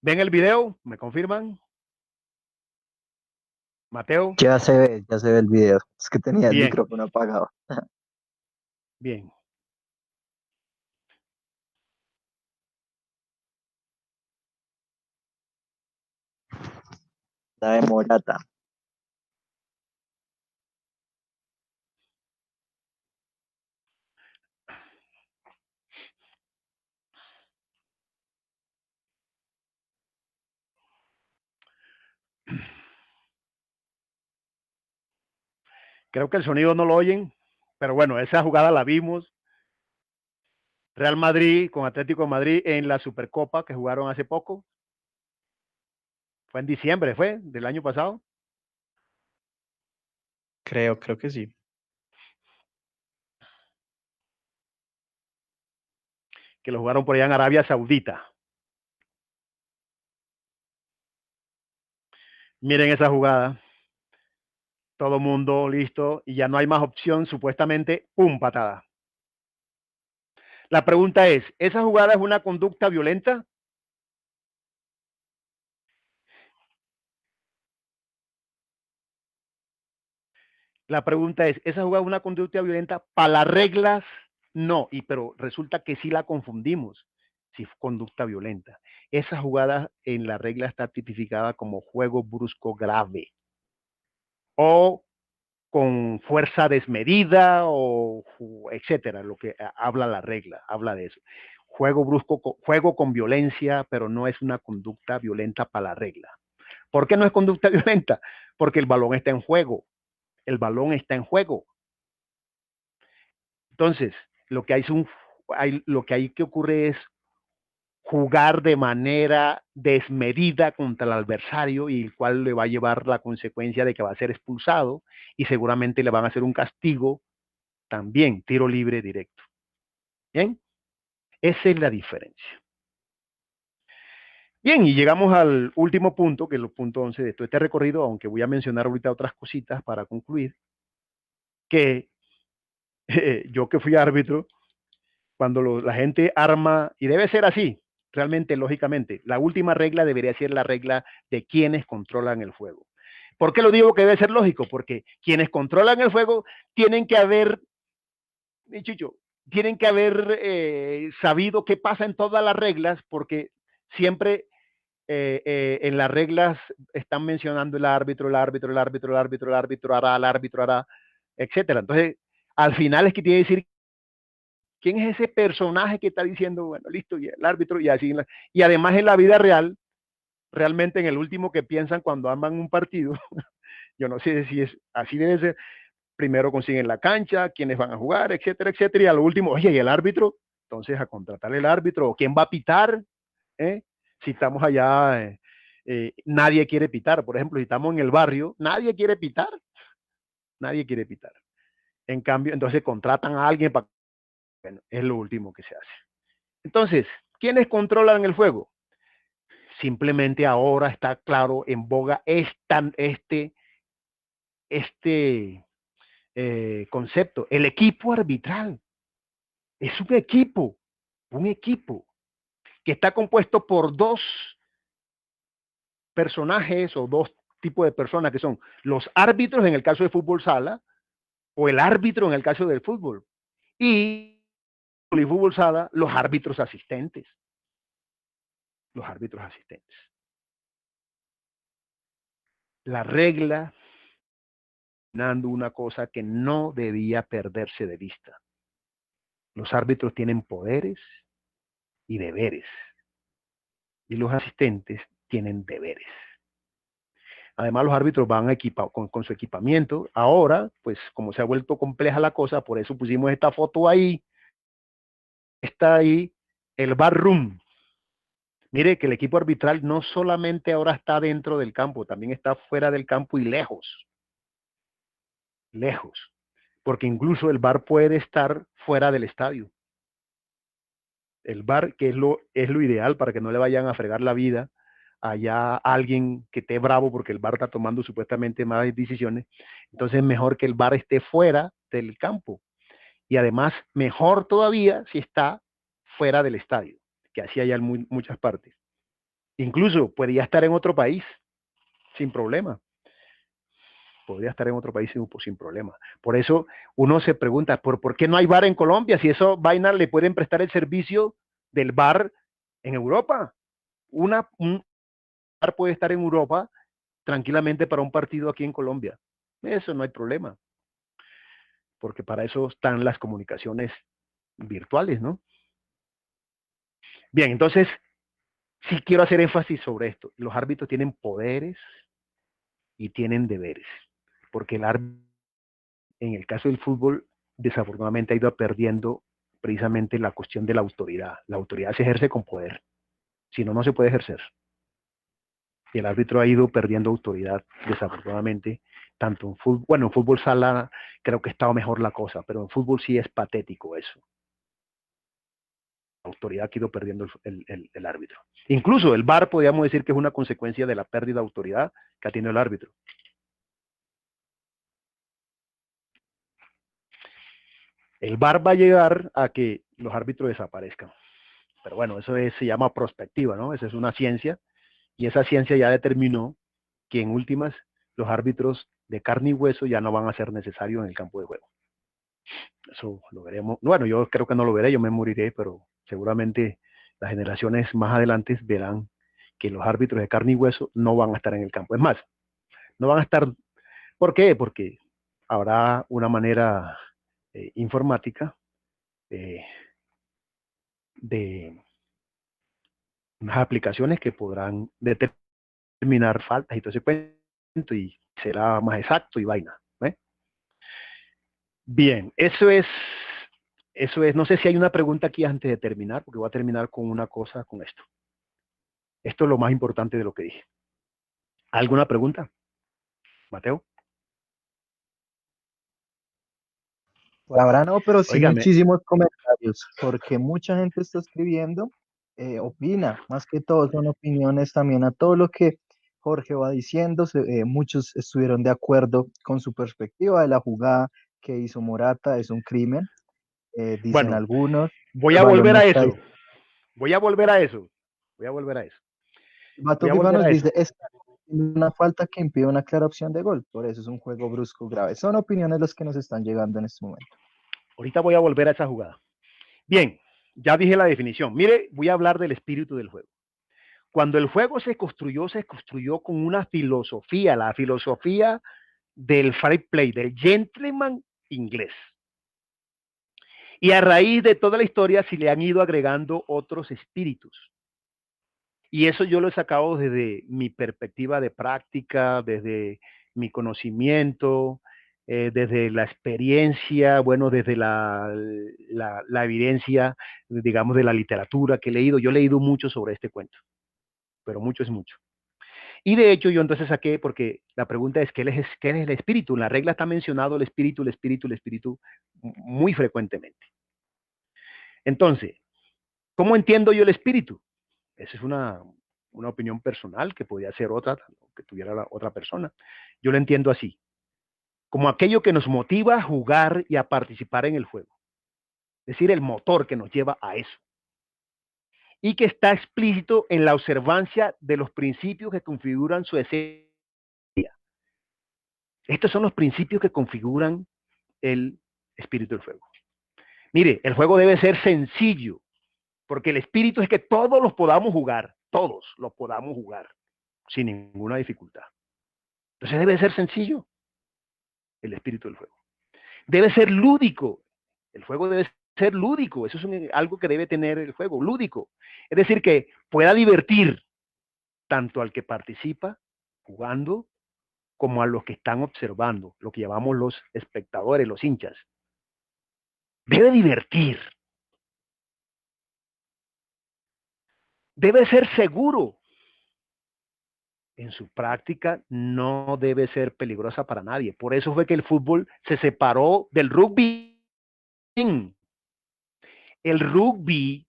Speaker 2: ¿Ven el video? ¿Me confirman? Mateo.
Speaker 1: Ya se ve el video. Es que tenía el
Speaker 2: Bien,
Speaker 1: micrófono apagado.
Speaker 2: bien.
Speaker 1: La de Morata.
Speaker 2: Creo que el sonido no lo oyen, pero bueno, esa jugada la vimos. Real Madrid con Atlético de Madrid en la Supercopa que jugaron hace poco. Fue en diciembre, fue, del año pasado.
Speaker 1: Creo que sí.
Speaker 2: Que lo jugaron por allá en Arabia Saudita. Miren esa jugada. Todo mundo listo y ya no hay más opción, supuestamente, ¡pum! Patada. La pregunta es, ¿esa jugada es una conducta violenta? La pregunta es, ¿esa jugada es una conducta violenta? Para las reglas, no, pero resulta que sí la confundimos, si es conducta violenta. Esa jugada en la regla está tipificada como juego brusco grave o con fuerza desmedida o etcétera, lo que habla la regla, habla de eso. Juego brusco, juego con violencia, pero no es una conducta violenta para la regla. ¿Por qué no es conducta violenta? Porque el balón está en juego. El balón está en juego. Entonces, lo que hay que ocurre es jugar de manera desmedida contra el adversario y el cual le va a llevar la consecuencia de que va a ser expulsado y seguramente le van a hacer un castigo también, tiro libre directo. Bien, esa es la diferencia. Bien, y llegamos al último punto, que es el punto 11 de todo este recorrido, aunque voy a mencionar ahorita otras cositas para concluir, que yo que fui árbitro, cuando la gente arma, y debe ser así, realmente, lógicamente, la última regla debería ser la regla de quienes controlan el juego. ¿Por qué lo digo que debe ser lógico? Porque quienes controlan el juego tienen que haber, Chicho, tienen que haber sabido qué pasa en todas las reglas, porque siempre en las reglas están mencionando el árbitro, el árbitro, el árbitro, el árbitro, el árbitro hará, el árbitro hará, etcétera. Entonces, al final es que tiene que decir quién es ese personaje que está diciendo, bueno, listo, y el árbitro, y así. Y además en la vida real, realmente en el último que piensan cuando aman un partido, yo no sé si es así debe ser, primero consiguen la cancha, quiénes van a jugar, etcétera, etcétera, y a lo último, oye, ¿y el árbitro? Entonces a contratar el árbitro, o quién va a pitar, ¿eh? Si estamos allá, nadie quiere pitar, por ejemplo, si estamos en el barrio, nadie quiere pitar. En cambio, entonces contratan a alguien para, bueno, es lo último que se hace. Entonces, ¿quiénes controlan el juego? Simplemente ahora está claro en boga este concepto, el equipo arbitral. Es un equipo que está compuesto por dos personajes o dos tipos de personas que son los árbitros en el caso de fútbol sala o el árbitro en el caso del fútbol y en el fútbol sala los árbitros asistentes. Los árbitros asistentes. La regla dando una cosa que no debía perderse de vista. Los árbitros tienen poderes y deberes y los asistentes tienen deberes. Además, los árbitros van equipados con su equipamiento. Ahora, pues como se ha vuelto compleja la cosa, por eso pusimos esta foto ahí. Está ahí el bar room. Mire que el equipo arbitral no solamente ahora está dentro del campo, también está fuera del campo y lejos. Lejos. Porque incluso el bar puede estar fuera del estadio. El bar, que es lo ideal para que no le vayan a fregar la vida allá a alguien que esté bravo porque el bar está tomando supuestamente malas decisiones. Entonces es mejor que el bar esté fuera del campo. Y además, mejor todavía si está fuera del estadio, que así hay en muchas partes. Incluso podría estar en otro país sin problema. Podría estar en otro país sin problema. Por eso uno se pregunta, ¿por qué no hay bar en Colombia? Si eso vaina le pueden prestar el servicio del bar en Europa. Un bar puede estar en Europa tranquilamente para un partido aquí en Colombia. Eso no hay problema. Porque para eso están las comunicaciones virtuales, ¿no? Bien, entonces, sí quiero hacer énfasis sobre esto. Los árbitros tienen poderes y tienen deberes. Porque el árbitro, en el caso del fútbol, desafortunadamente ha ido perdiendo precisamente la cuestión de la autoridad. La autoridad se ejerce con poder. Si no, no se puede ejercer. Y el árbitro ha ido perdiendo autoridad, desafortunadamente, tanto en fútbol, bueno, en fútbol sala creo que ha estado mejor la cosa, pero en fútbol sí es patético eso. La autoridad ha ido perdiendo el árbitro. Incluso el VAR podríamos decir que es una consecuencia de la pérdida de autoridad que ha tenido el árbitro. El VAR va a llegar a que los árbitros desaparezcan. Pero bueno, se llama prospectiva, ¿no? Esa es una ciencia y esa ciencia ya determinó que en últimas los árbitros de carne y hueso ya no van a ser necesarios en el campo de juego. Eso lo veremos. Bueno, yo creo que no lo veré, yo me moriré, pero seguramente las generaciones más adelante verán que los árbitros de carne y hueso no van a estar en el campo. Es más, no van a estar. ¿Por qué? Porque habrá una manera informática de unas aplicaciones que podrán determinar faltas y todo ese cuento y será más exacto y vaina. ¿eh? Bien, no sé si hay una pregunta aquí antes de terminar, porque voy a terminar con una cosa con esto. Esto es lo más importante de lo que dije. ¿Alguna pregunta, Mateo?
Speaker 1: Por ahora no, pero sí
Speaker 2: Óigame,
Speaker 1: muchísimos comentarios, porque mucha gente está escribiendo, opina, más que todo son opiniones también a todo lo que Jorge va diciendo. Muchos estuvieron de acuerdo con su perspectiva de la jugada que hizo Morata, es un crimen, dicen
Speaker 2: bueno,
Speaker 1: algunos,
Speaker 2: voy
Speaker 1: el
Speaker 2: a
Speaker 1: balón
Speaker 2: volver
Speaker 1: no
Speaker 2: a
Speaker 1: está.
Speaker 2: eso. Voy a volver a eso. Voy a volver a eso.
Speaker 1: Mato
Speaker 2: Voy a
Speaker 1: FIFA
Speaker 2: volver
Speaker 1: nos
Speaker 2: a eso.
Speaker 1: dice, es una falta que impide una clara opción de gol, por eso es un juego brusco grave. Son opiniones las que nos están llegando en este momento.
Speaker 2: Ahorita voy a volver a esa jugada. Bien, ya dije la definición. Mire, voy a hablar del espíritu del juego. Cuando el juego se construyó con una filosofía, la filosofía del fair play, del gentleman inglés.
Speaker 3: Y a raíz de toda la historia se le han ido agregando otros espíritus. Y eso yo lo he sacado desde mi perspectiva de práctica, desde mi conocimiento, desde la experiencia, bueno, desde la evidencia, digamos, de la literatura que he leído. Yo he leído mucho sobre este cuento, pero mucho es mucho. Y de hecho yo entonces saqué, porque la pregunta es, ¿qué es el espíritu? En la regla está mencionado el espíritu muy frecuentemente. Entonces, ¿cómo entiendo yo el espíritu? Esa es una opinión personal que podría ser otra, que tuviera la otra persona. Yo lo entiendo así, como aquello que nos motiva a jugar y a participar en el juego. Es decir, el motor que nos lleva a eso. Y que está explícito en la observancia de los principios que configuran su esencia. Estos son los principios que configuran el espíritu del juego. Mire, el juego debe ser sencillo, porque el espíritu es que todos los podamos jugar, sin ninguna dificultad. Entonces debe ser sencillo el espíritu del juego. Debe ser lúdico. El juego debe ser lúdico. Eso es algo que debe tener el juego, lúdico. Es decir, que pueda divertir tanto al que participa jugando como a los que están observando, lo que llamamos los espectadores, los hinchas. Debe divertir. Debe ser seguro. En su práctica no debe ser peligrosa para nadie. Por eso fue que el fútbol se separó del rugby. El rugby,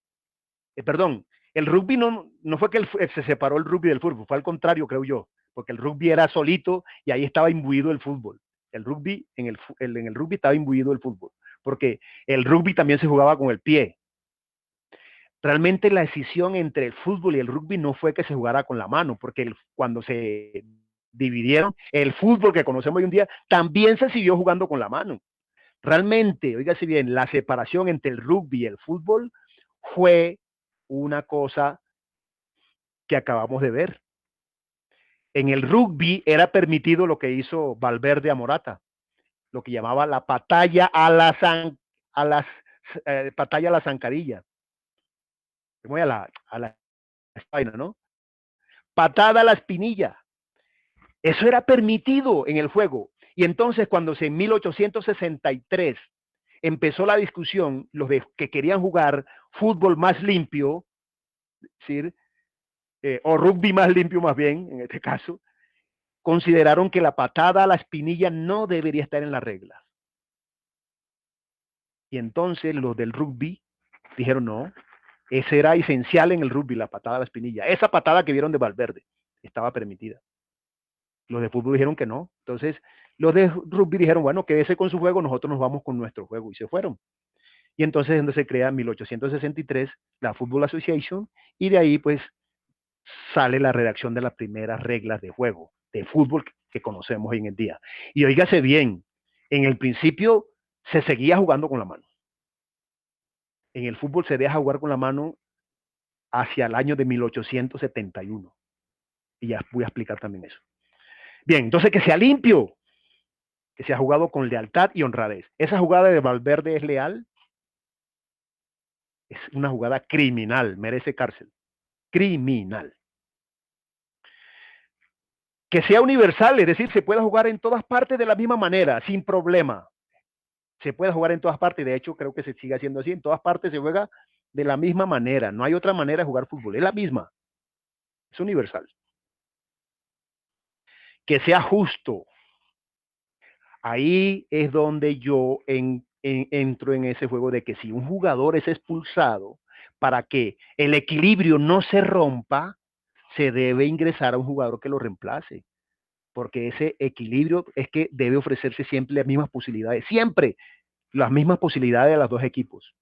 Speaker 3: perdón, el rugby no fue que se separó el rugby del fútbol, fue al contrario, creo yo, porque el rugby era solito y ahí estaba imbuido el fútbol. El rugby, en el rugby estaba imbuido el fútbol, porque el rugby también se jugaba con el pie. Realmente la decisión entre el fútbol y el rugby no fue que se jugara con la mano, porque cuando se dividieron, el fútbol que conocemos hoy en día también se siguió jugando con la mano. Realmente, oígase bien, la separación entre el rugby y el fútbol fue una cosa que acabamos de ver. En el rugby era permitido lo que hizo Valverde a Morata, lo que llamaba la patalla a la patalla a la zancadilla. Muy a la espina, ¿no? Patada a la espinilla. Eso era permitido en el juego. Y entonces cuando en 1863 empezó la discusión, los que querían jugar fútbol más limpio, ¿sí? O rugby más limpio más bien, en este caso, consideraron que la patada a la espinilla no debería estar en las reglas. Y entonces los del rugby dijeron no, ese era esencial en el rugby, la patada a la espinilla. Esa patada que vieron de Valverde estaba permitida. Los de fútbol dijeron que no. Entonces, los de rugby dijeron, bueno, quédese con su juego, nosotros nos vamos con nuestro juego. Y se fueron. Y entonces es donde se crea en 1863 la Football Association y de ahí pues sale la redacción de las primeras reglas de juego de fútbol que conocemos hoy en día. Y oígase bien, en el principio se seguía jugando con la mano. En el fútbol se deja jugar con la mano hacia el año de 1871. Y ya voy a explicar también eso. Bien, entonces que sea limpio, que se ha jugado con lealtad y honradez. Esa jugada de Valverde es leal, es una jugada criminal, merece cárcel. Criminal. Que sea universal, es decir, se puede jugar en todas partes de la misma manera, sin problema. Se puede jugar en todas partes, de hecho creo que se sigue haciendo así, en todas partes se juega de la misma manera, no hay otra manera de jugar fútbol, es la misma, es universal. Que sea justo, ahí es donde yo entro en ese juego de que si un jugador es expulsado, para que el equilibrio no se rompa, se debe ingresar a un jugador que lo reemplace. Porque ese equilibrio es que debe ofrecerse siempre las mismas posibilidades, siempre las mismas posibilidades de los dos equipos.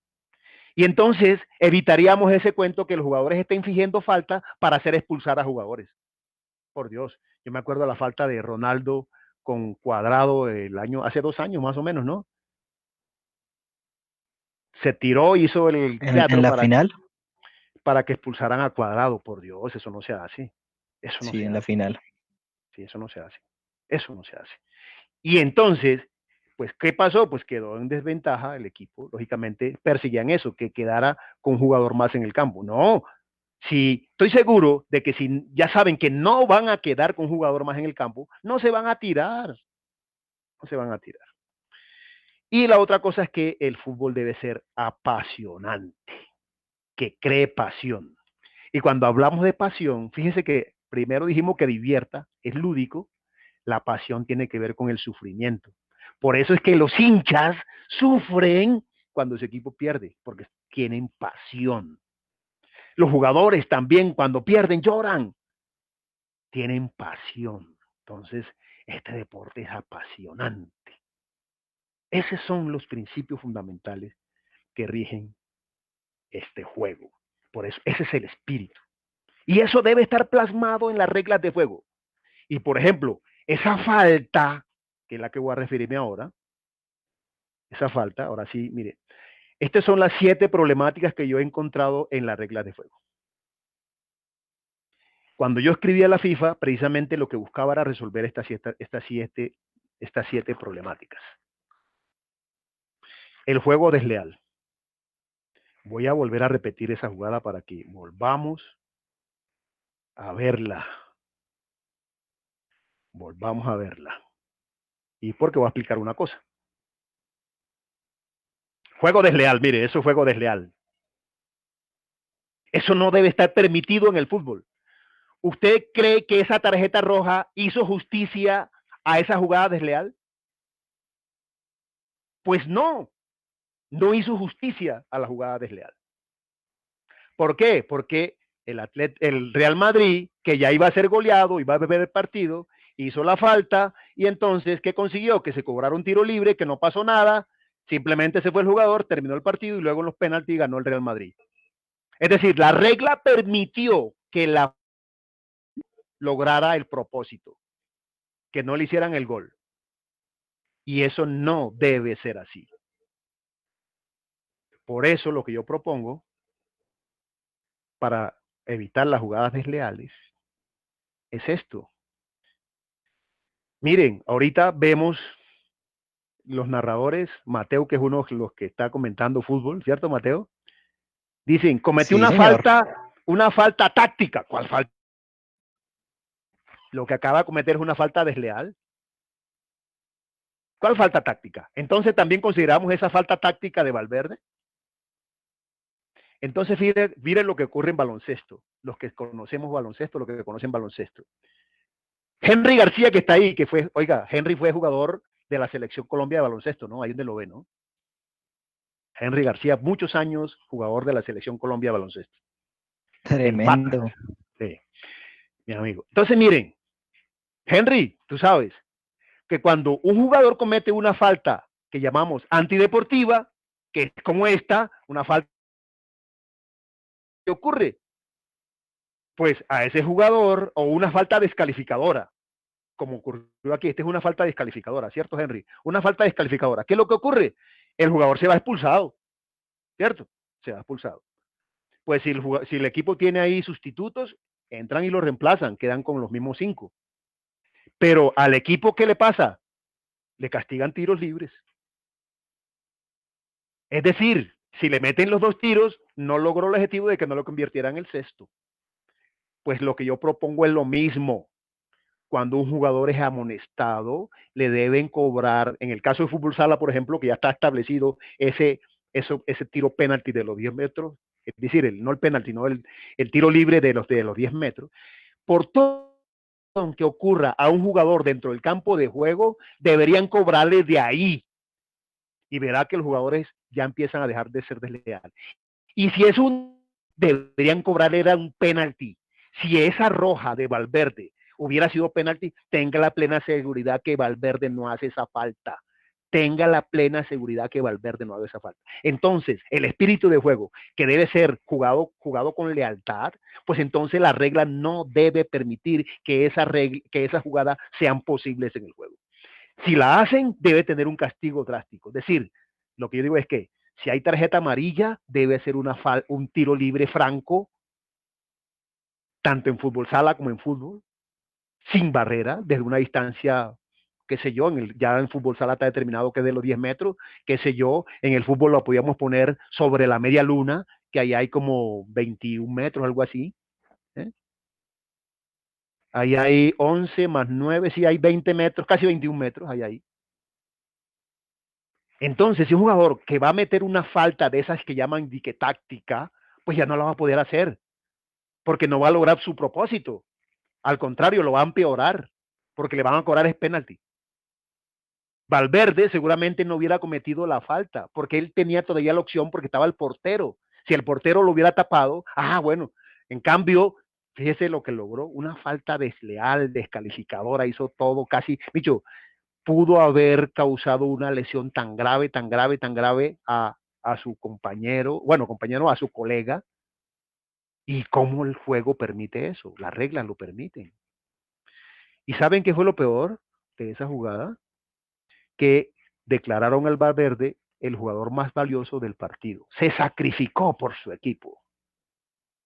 Speaker 3: Y entonces evitaríamos ese cuento que los jugadores estén fingiendo falta para hacer expulsar a jugadores. Por Dios, yo me acuerdo de la falta de Ronaldo con Cuadrado hace 2 años más o menos, ¿no? Se tiró, hizo el
Speaker 1: En
Speaker 3: teatro
Speaker 1: la final,
Speaker 3: para que expulsaran a Cuadrado. Por Dios, eso no se hace. Eso no
Speaker 1: sí,
Speaker 3: se
Speaker 1: en la
Speaker 3: hace.
Speaker 1: final.
Speaker 3: Sí, eso no se hace. Eso no se hace. Y entonces, Pues, ¿qué pasó? Pues quedó en desventaja el equipo. Lógicamente, perseguían eso, que quedara con un jugador más en el campo. No, si estoy seguro de que si ya saben que no van a quedar con un jugador más en el campo, no se van a tirar. No se van a tirar. Y la otra cosa es que el fútbol debe ser apasionante, que cree pasión. Y cuando hablamos de pasión, fíjense que primero dijimos que divierta, es lúdico, la pasión tiene que ver con el sufrimiento. Por eso es que los hinchas sufren cuando su equipo pierde, porque tienen pasión. Los jugadores también cuando pierden lloran, tienen pasión. Entonces, este deporte es apasionante. Esos son los principios fundamentales que rigen este juego. Por eso, ese es el espíritu. Y eso debe estar plasmado en las reglas de juego. Y por ejemplo, esa falta, que es la que voy a referirme ahora, esa falta, ahora sí, mire, estas son las 7 problemáticas que yo he encontrado en las reglas de juego. Cuando yo escribía la FIFA, precisamente lo que buscaba era resolver estas 7 problemáticas. El juego desleal. Voy a volver a repetir esa jugada para que volvamos a verla. Volvamos a verla. Y porque voy a explicar una cosa. Juego desleal, mire, eso es juego desleal. Eso no debe estar permitido en el fútbol. ¿Usted cree que esa tarjeta roja hizo justicia a esa jugada desleal? Pues no, no hizo justicia a la jugada desleal. ¿Por qué? Porque el Real Madrid, que ya iba a ser goleado, iba a beber el partido, hizo la falta y entonces, ¿qué consiguió? Que se cobrara un tiro libre, que no pasó nada, simplemente se fue el jugador, terminó el partido y luego en los penaltis ganó el Real Madrid. Es decir, la regla permitió que la lograra el propósito, que no le hicieran el gol. Y eso no debe ser así. Por eso lo que yo propongo para evitar las jugadas desleales es esto. Miren, ahorita vemos los narradores, Mateo, que es uno de los que está comentando fútbol, ¿cierto, Mateo? Dicen, cometió
Speaker 1: Sí, señor.
Speaker 3: una falta táctica. ¿Cuál falta? Lo que acaba de cometer es una falta desleal. ¿Cuál falta táctica? Entonces también consideramos esa falta táctica de Valverde. Entonces, miren lo que ocurre en baloncesto. Los que conocemos baloncesto, los que conocen baloncesto. Henry García, que está ahí, que fue, oiga, Henry fue jugador de la Selección Colombia de baloncesto, ¿no? Ahí donde lo ve, ¿no? Henry García, muchos años jugador de la Selección Colombia de baloncesto.
Speaker 1: Tremendo.
Speaker 3: Sí, mi amigo. Entonces, miren, Henry, tú sabes que cuando un jugador comete una falta que llamamos antideportiva, que es como esta, una falta que ocurre, pues a ese jugador, o una falta descalificadora, como ocurrió aquí, esta es una falta descalificadora, ¿cierto, Henry? Una falta descalificadora. ¿Qué es lo que ocurre? El jugador se va expulsado, ¿cierto? Se va expulsado. Pues si el equipo tiene ahí sustitutos, entran y lo reemplazan, quedan con los mismos 5. Pero al equipo, ¿qué le pasa? Le castigan tiros libres. Es decir, si le meten los 2 tiros, no logró el objetivo de que no lo convirtieran en el sexto. Pues lo que yo propongo es lo mismo. Cuando un jugador es amonestado, le deben cobrar, en el caso de fútbol sala, por ejemplo, que ya está establecido ese tiro penalti de los 10 metros, es decir, no el penalti, no el tiro libre de los 10 metros, por todo que ocurra a un jugador dentro del campo de juego, deberían cobrarle de ahí. Y verá que los jugadores ya empiezan a dejar de ser desleales. Y si es deberían cobrarle era un penalti. Si esa roja de Valverde hubiera sido penalti, tenga la plena seguridad que Valverde no hace esa falta. Tenga la plena seguridad que Valverde no hace esa falta. Entonces, el espíritu de juego, que debe ser jugado con lealtad, pues entonces la regla no debe permitir que esas jugadas sean posibles en el juego. Si la hacen, debe tener un castigo drástico. Es decir, lo que yo digo es que si hay tarjeta amarilla, debe ser un tiro libre franco, tanto en fútbol sala como en fútbol, sin barrera, desde una distancia qué sé yo, ya en fútbol sala está determinado que es de los 10 metros, qué sé yo, en el fútbol lo podíamos poner sobre la media luna, que ahí hay como 21 metros, algo así. ¿eh? Ahí hay 11 más 9, sí, hay 20 metros, casi 21 metros, ahí. Entonces, si un jugador que va a meter una falta de esas que llaman dique táctica, pues ya no la va a poder hacer, porque no va a lograr su propósito. Al contrario, lo va a empeorar, porque le van a cobrar es penalti. Valverde seguramente no hubiera cometido la falta, porque él tenía todavía la opción porque estaba el portero. Si el portero lo hubiera tapado, bueno, en cambio, fíjese lo que logró, una falta desleal, descalificadora, hizo todo casi, dicho, pudo haber causado una lesión tan grave, tan grave, tan grave a su compañero, a su colega. ¿Y cómo el juego permite eso? Las reglas lo permiten. ¿Y saben qué fue lo peor de esa jugada? Que declararon al Valverde el jugador más valioso del partido. Se sacrificó por su equipo.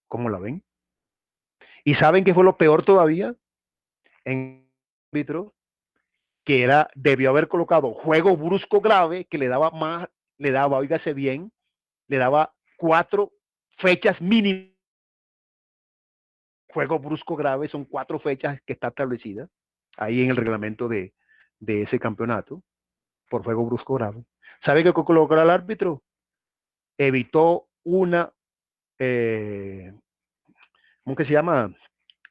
Speaker 3: ¿Cómo la ven? ¿Y saben qué fue lo peor todavía? En el árbitro, que debió haber colocado juego brusco grave, que le daba, óigase bien, le daba 4 fechas mínimas. Juego brusco grave son 4 fechas que está establecida ahí en el reglamento de ese campeonato por juego brusco grave. ¿Sabe qué colocó el árbitro? Evitó una, ¿cómo que se llama?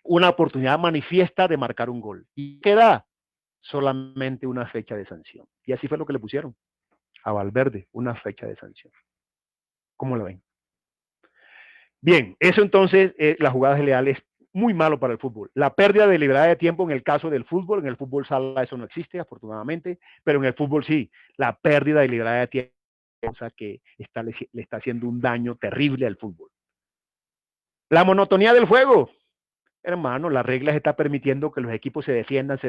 Speaker 3: Una oportunidad manifiesta de marcar un gol. ¿Y qué da? Solamente una fecha de sanción. Y así fue lo que le pusieron a Valverde, una fecha de sanción. ¿Cómo lo ven? Bien, eso entonces, la jugada desleal es muy malo para el fútbol. La pérdida de libertad de tiempo en el caso del fútbol, en el fútbol sala eso no existe, afortunadamente, pero en el fútbol sí, la pérdida de libertad de tiempo es cosa que le está haciendo un daño terrible al fútbol. La monotonía del juego. Hermano, las reglas están permitiendo que los equipos se defiendan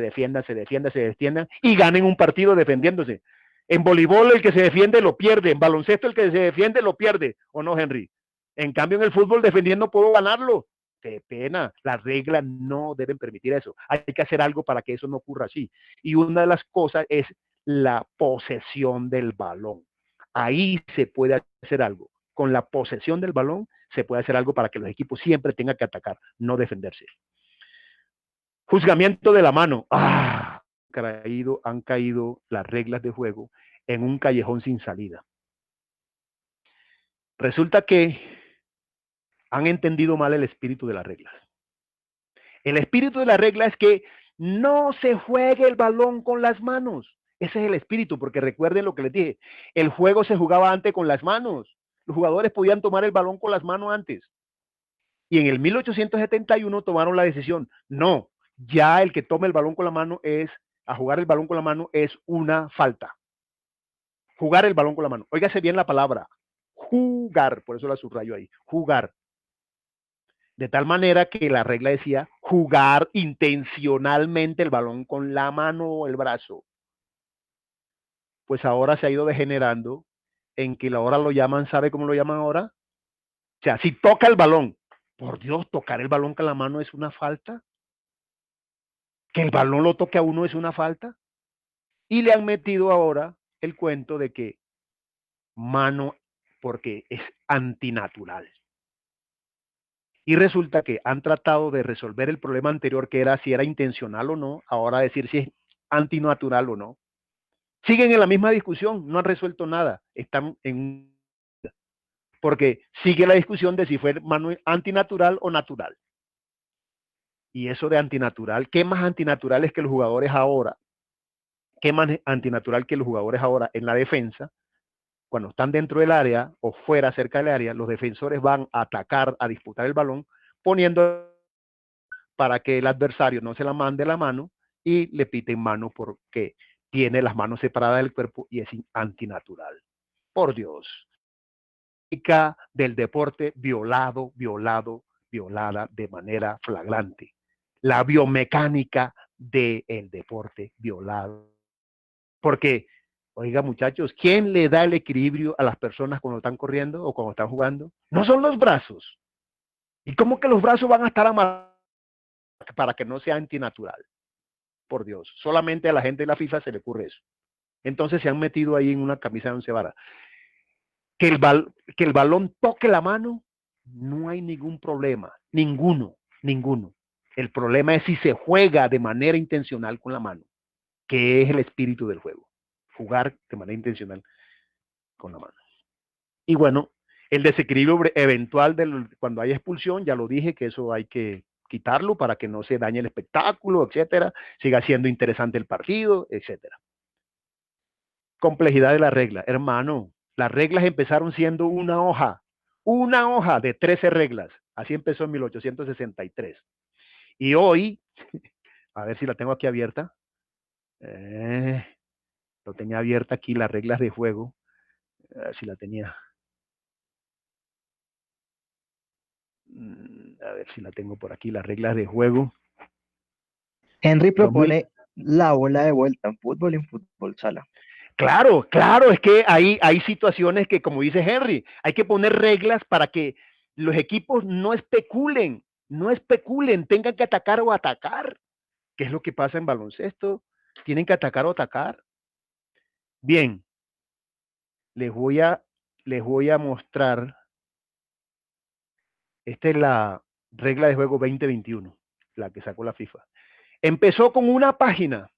Speaker 3: y ganen un partido defendiéndose. En voleibol el que se defiende lo pierde, en baloncesto el que se defiende lo pierde, ¿o no, Henry? En cambio en el fútbol defendiendo puedo ganarlo. Qué pena, las reglas no deben permitir eso. Hay que hacer algo para que eso no ocurra así. Y una de las cosas es la posesión del balón. Ahí se puede hacer algo. Con la posesión del balón se puede hacer algo para que los equipos siempre tengan que atacar, no defenderse. Juzgamiento de la mano. Han caído las reglas de juego en un callejón sin salida. Resulta que han entendido mal el espíritu de las reglas. El espíritu de la regla es que no se juegue el balón con las manos. Ese es el espíritu, porque recuerden lo que les dije. El juego se jugaba antes con las manos. Los jugadores podían tomar el balón con las manos antes. Y en el 1871 tomaron la decisión. No, ya el que tome el balón con la mano a jugar el balón con la mano es una falta. Jugar el balón con la mano. Óigase bien la palabra. Jugar, por eso la subrayo ahí. Jugar. De tal manera que la regla decía jugar intencionalmente el balón con la mano o el brazo. Pues ahora se ha ido degenerando en que ahora lo llaman, ¿sabe cómo lo llaman ahora? O sea, si toca el balón, por Dios, tocar el balón con la mano es una falta. Que el balón lo toque a uno es una falta. Y le han metido ahora el cuento de que mano porque es antinatural. Y resulta que han tratado de resolver el problema anterior, que era si era intencional o no, ahora decir si es antinatural o no. Siguen en la misma discusión, no han resuelto nada. Están porque sigue la discusión de si fue mano antinatural o natural. Y eso de antinatural, ¿qué más antinatural es que los jugadores ahora? ¿Qué más antinatural que los jugadores ahora en la defensa? Cuando están dentro del área o fuera, cerca del área, los defensores van a atacar, a disputar el balón, poniendo para que el adversario no se la mande la mano y le piten mano porque tiene las manos separadas del cuerpo y es antinatural. Por Dios. Del deporte violada de manera flagrante. La biomecánica del deporte violado. Porque, oiga muchachos, ¿quién le da el equilibrio a las personas cuando están corriendo o cuando están jugando? No son los brazos. ¿Y cómo que los brazos van a estar amarrados para que no sea antinatural? por Dios. Solamente a la gente de la FIFA se le ocurre eso. Entonces se han metido ahí en una camisa de 11 varas. Que el balón toque la mano, no hay ningún problema. Ninguno. El problema es si se juega de manera intencional con la mano, que es el espíritu del juego. Jugar de manera intencional con la mano. Y bueno, el desequilibrio eventual cuando hay expulsión, ya lo dije que eso hay que quitarlo para que no se dañe el espectáculo, etcétera, siga siendo interesante el partido, etcétera. Complejidad de la regla. Hermano, las reglas empezaron siendo una hoja de 13 reglas. Así empezó en 1863. Y hoy, a ver si la tengo aquí abierta. Lo tenía abierta aquí, las reglas de juego. A ver si la tenía. A ver si la tengo por aquí, las reglas de juego.
Speaker 1: Henry
Speaker 3: 2000.
Speaker 1: propone la bola de vuelta en fútbol y en fútbol sala.
Speaker 3: Claro, es que hay situaciones que, como dice Henry, hay que poner reglas para que los equipos no especulen, tengan que atacar o atacar. ¿Qué es lo que pasa en baloncesto? Tienen que atacar o atacar. Bien, les voy a mostrar. Esta es la regla de juego 2021, la que sacó la FIFA. Empezó con una página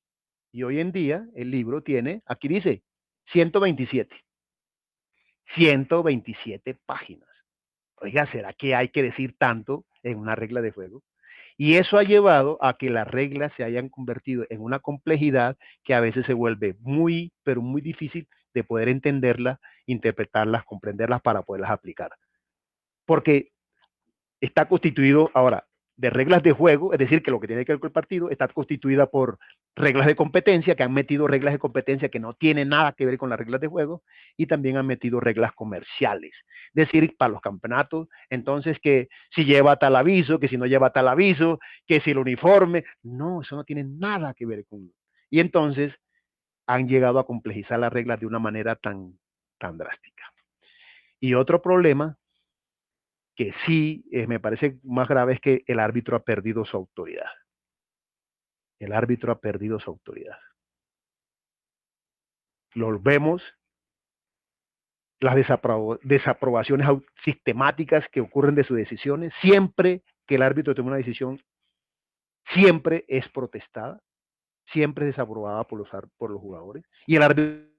Speaker 3: y hoy en día el libro tiene, aquí dice, 127 páginas. Oiga, ¿será que hay que decir tanto en una regla de juego? Y eso ha llevado a que las reglas se hayan convertido en una complejidad que a veces se vuelve muy, pero muy difícil de poder entenderlas, interpretarlas, comprenderlas para poderlas aplicar. Porque está constituido ahora de reglas de juego, es decir, que lo que tiene que ver con el partido está constituida por reglas de competencia, que han metido reglas de competencia que no tienen nada que ver con las reglas de juego, y también han metido reglas comerciales, es decir, para los campeonatos, entonces que si lleva tal aviso, que si no lleva tal aviso, que si el uniforme, no, eso no tiene nada que ver con. Y entonces han llegado a complejizar las reglas de una manera tan drástica. Y otro problema que sí me parece más grave es que el árbitro ha perdido su autoridad. El árbitro ha perdido su autoridad. Lo vemos, las desaprobaciones sistemáticas que ocurren de sus decisiones. Siempre que el árbitro toma una decisión, siempre es protestada, siempre es desaprobada por los jugadores. Y el árbitro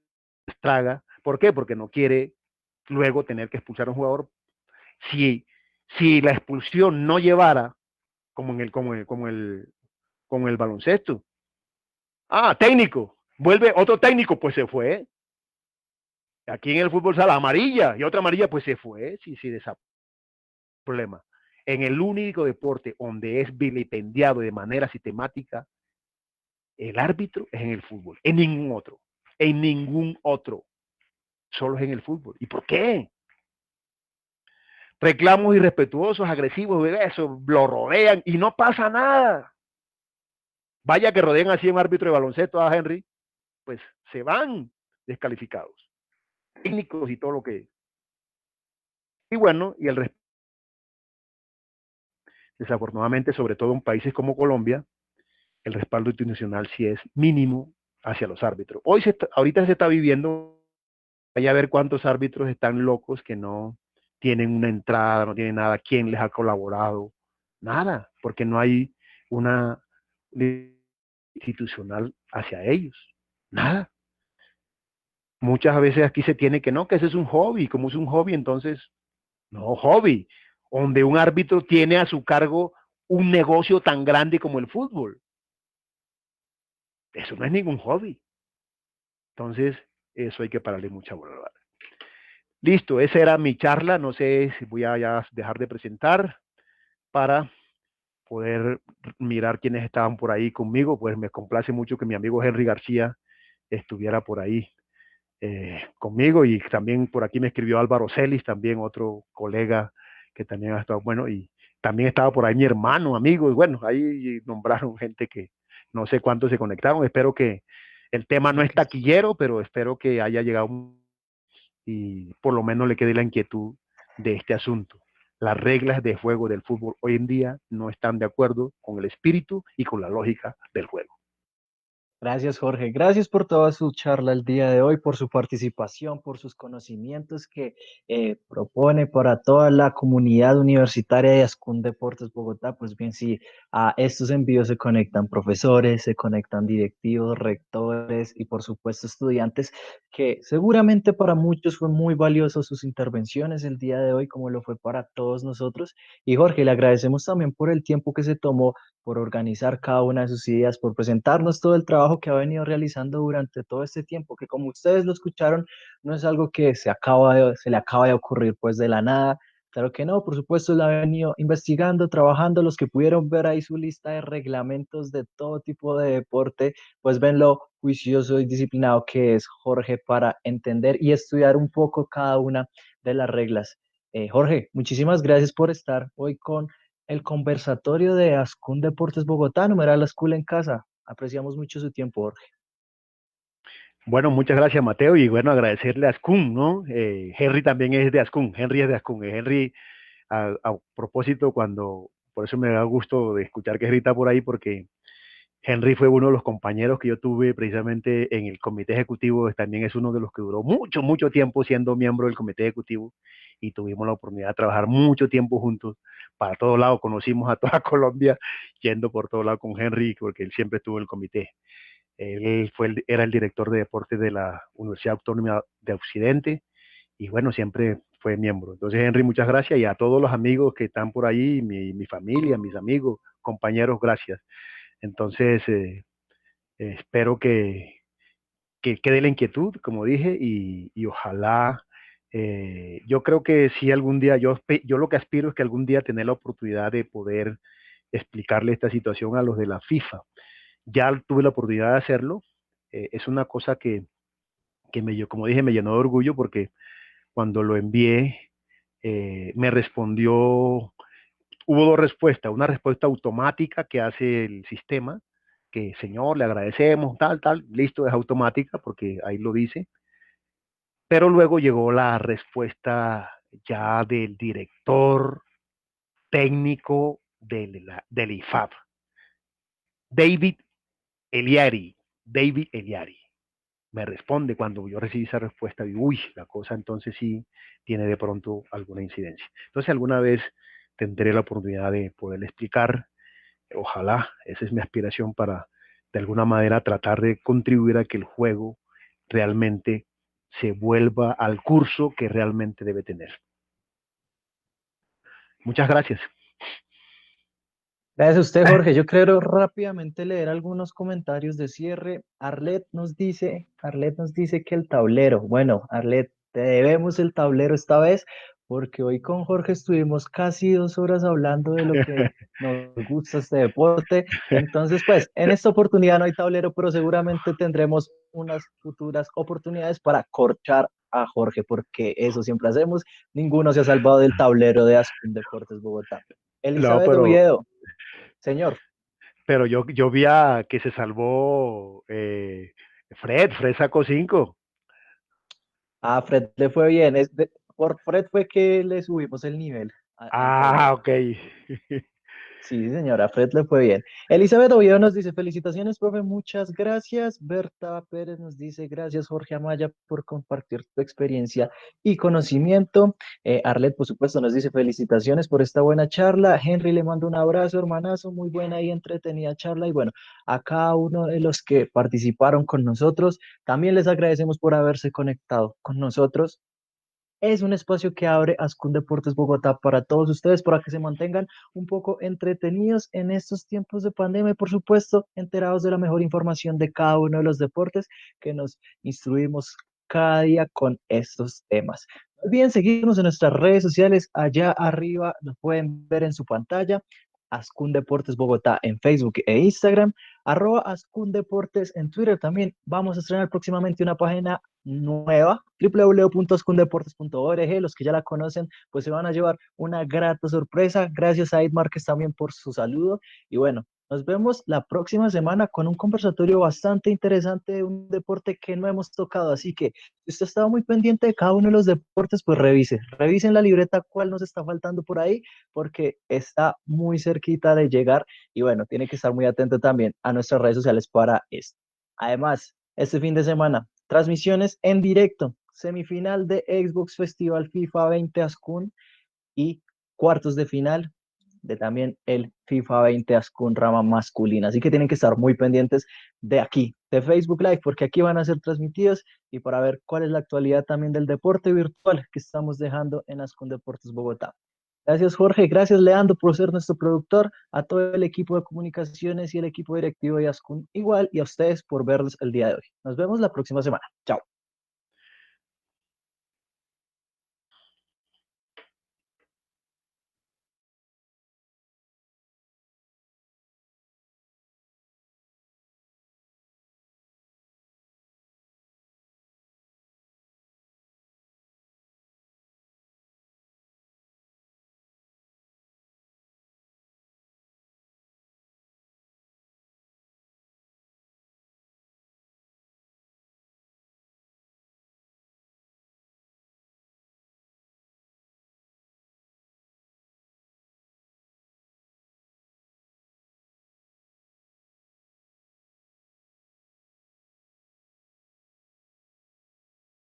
Speaker 3: traga. ¿Por qué? Porque no quiere luego tener que expulsar a un jugador. Si la expulsión no llevara, como en el baloncesto. Técnico. Vuelve otro técnico, pues se fue. Aquí en el fútbol sala amarilla y otra amarilla, pues se fue. Sí, de ese problema. En el único deporte donde es vilipendiado de manera sistemática, el árbitro es en el fútbol. En ningún otro. En ningún otro. Solo es en el fútbol. ¿Y por qué? Reclamos irrespetuosos, agresivos, eso, lo rodean y no pasa nada. Vaya que rodean así a un árbitro de baloncesto, a Henry, pues se van descalificados. Técnicos y todo lo que. Y bueno, y desafortunadamente, sobre todo en países como Colombia, el respaldo institucional sí es mínimo hacia los árbitros. Ahorita se está viviendo, vaya a ver cuántos árbitros están locos que no tienen una entrada, no tienen nada, quién les ha colaborado, nada, porque no hay una institucional hacia ellos, nada. Muchas veces aquí se tiene que no, que ese es un hobby, como es un hobby, entonces, no, hobby, donde un árbitro tiene a su cargo un negocio tan grande como el fútbol. Eso no es ningún hobby. Entonces, eso hay que pararle mucha bola. Listo, esa era mi charla, no sé si voy a ya dejar de presentar para poder mirar quiénes estaban por ahí conmigo, pues me complace mucho que mi amigo Henry García estuviera por ahí conmigo, y también por aquí me escribió Álvaro Celis, también otro colega que también ha estado, bueno, y también estaba por ahí mi hermano, amigo, y bueno, ahí nombraron gente que no sé cuántos se conectaron. Espero que el tema no es taquillero, pero espero que haya llegado y por lo menos le quede la inquietud de este asunto. Las reglas de juego del fútbol hoy en día no están de acuerdo con el espíritu y con la lógica del juego.
Speaker 1: Gracias, Jorge. Gracias por toda su charla el día de hoy, por su participación, por sus conocimientos que propone para toda la comunidad universitaria de Ascun Deportes Bogotá. Pues bien, sí, a estos envíos se conectan profesores, se conectan directivos, rectores y por supuesto estudiantes, que seguramente para muchos fue muy valioso sus intervenciones el día de hoy, como lo fue para todos nosotros. Y Jorge, le agradecemos también por el tiempo que se tomó, por organizar cada una de sus ideas, por presentarnos todo el trabajo que ha venido realizando durante todo este tiempo, que como ustedes lo escucharon, no es algo que se le acaba de ocurrir pues de la nada. Claro que no, por supuesto, lo ha venido investigando, trabajando. Los que pudieron ver ahí su lista de reglamentos de todo tipo de deporte, pues ven lo juicioso y disciplinado que es Jorge para entender y estudiar un poco cada una de las reglas. Jorge, muchísimas gracias por estar hoy con el conversatorio de Ascun Deportes Bogotá, numeral la School en casa. Apreciamos mucho su tiempo, Jorge.
Speaker 3: Bueno, muchas gracias, Mateo, y bueno, agradecerle a Ascun, ¿no? Henry también es de Ascun, Henry es de Ascun. Henry, a propósito, por eso me da gusto de escuchar que Henry está por ahí, porque Henry fue uno de los compañeros que yo tuve precisamente en el comité ejecutivo, también es uno de los que duró mucho, mucho tiempo siendo miembro del comité ejecutivo y tuvimos la oportunidad de trabajar mucho tiempo juntos para todos lados, conocimos a toda Colombia yendo por todos lados con Henry porque él siempre estuvo en el comité. Era el director de deportes de la Universidad Autónoma de Occidente y bueno, siempre fue miembro. Entonces, Henry, muchas gracias y a todos los amigos que están por ahí, mi familia, mis amigos, compañeros, gracias. Entonces, espero que quede la inquietud, como dije, y ojalá, yo creo que si algún día, yo lo que aspiro es que algún día tener la oportunidad de poder explicarle esta situación a los de la FIFA. Ya tuve la oportunidad de hacerlo, es una cosa como dije, me llenó de orgullo porque cuando lo envié, me respondió, hubo dos respuestas, una respuesta automática que hace el sistema, que señor, le agradecemos, tal, listo, es automática porque ahí lo dice, pero luego llegó la respuesta ya del director técnico del IFAB, David Eliari, David Eliari. Me responde cuando yo recibí esa respuesta, y uy, la cosa entonces sí tiene de pronto alguna incidencia. Entonces alguna vez tendré la oportunidad de poderle explicar. Ojalá, esa es mi aspiración para de alguna manera tratar de contribuir a que el juego realmente se vuelva al curso que realmente debe tener. Muchas gracias.
Speaker 1: Gracias a usted, Jorge. Yo quiero rápidamente leer algunos comentarios de cierre. Arlet nos dice que el tablero. Bueno, Arlet, te debemos el tablero esta vez, porque hoy con Jorge estuvimos casi 2 horas hablando de lo que nos gusta este deporte. Entonces, pues, en esta oportunidad no hay tablero, pero seguramente tendremos unas futuras oportunidades para corchar a Jorge, porque eso siempre hacemos. Ninguno se ha salvado del tablero de Ascun Deportes Bogotá.
Speaker 3: No,
Speaker 1: Elizabeth Oviedo. Señor.
Speaker 3: pero yo vi a que se salvó Fred sacó 5.
Speaker 1: A Fred le fue bien. Por Fred fue que le subimos el nivel al
Speaker 3: Ah,
Speaker 1: tablero.
Speaker 3: ok.
Speaker 1: Sí, señora, Fred le fue bien. Elizabeth Oviedo nos dice, felicitaciones, profe, muchas gracias. Berta Pérez nos dice, gracias, Jorge Amaya, por compartir tu experiencia y conocimiento. Arlet, por supuesto, nos dice, felicitaciones por esta buena charla. Henry le manda un abrazo, hermanazo, muy buena y entretenida charla. Y bueno, a cada uno de los que participaron con nosotros, también les agradecemos por haberse conectado con nosotros. Es un espacio que abre Ascun Deportes Bogotá para todos ustedes, para que se mantengan un poco entretenidos en estos tiempos de pandemia y, por supuesto, enterados de la mejor información de cada uno de los deportes que nos instruimos cada día con estos temas. No olviden seguirnos en nuestras redes sociales. Allá arriba lo pueden ver en su pantalla. Ascun Deportes Bogotá en Facebook e Instagram, @Ascun Deportes en Twitter también. Vamos a estrenar próximamente una página nueva, www.ascundeportes.org. Los que ya la conocen, pues se van a llevar una grata sorpresa. Gracias a Ed Márquez también por su saludo. Y bueno, nos vemos la próxima semana con un conversatorio bastante interesante de un deporte que no hemos tocado. Así que si usted estaba muy pendiente de cada uno de los deportes, pues revisen la libreta cuál nos está faltando por ahí, porque está muy cerquita de llegar. Y bueno, tiene que estar muy atento también a nuestras redes sociales para esto. Además, este fin de semana, transmisiones en directo, semifinal de Xbox Festival FIFA 20 Ascun y cuartos de final de también el FIFA 20 Ascun rama masculina. Así que tienen que estar muy pendientes de aquí, de Facebook Live, porque aquí van a ser transmitidos y para ver cuál es la actualidad también del deporte virtual que estamos dejando en Ascun Deportes Bogotá. Gracias, Jorge. Gracias, Leandro, por ser nuestro productor, a todo el equipo de comunicaciones y el equipo directivo de Ascun igual, y a ustedes por verlos el día de hoy. Nos vemos la próxima semana. Chao.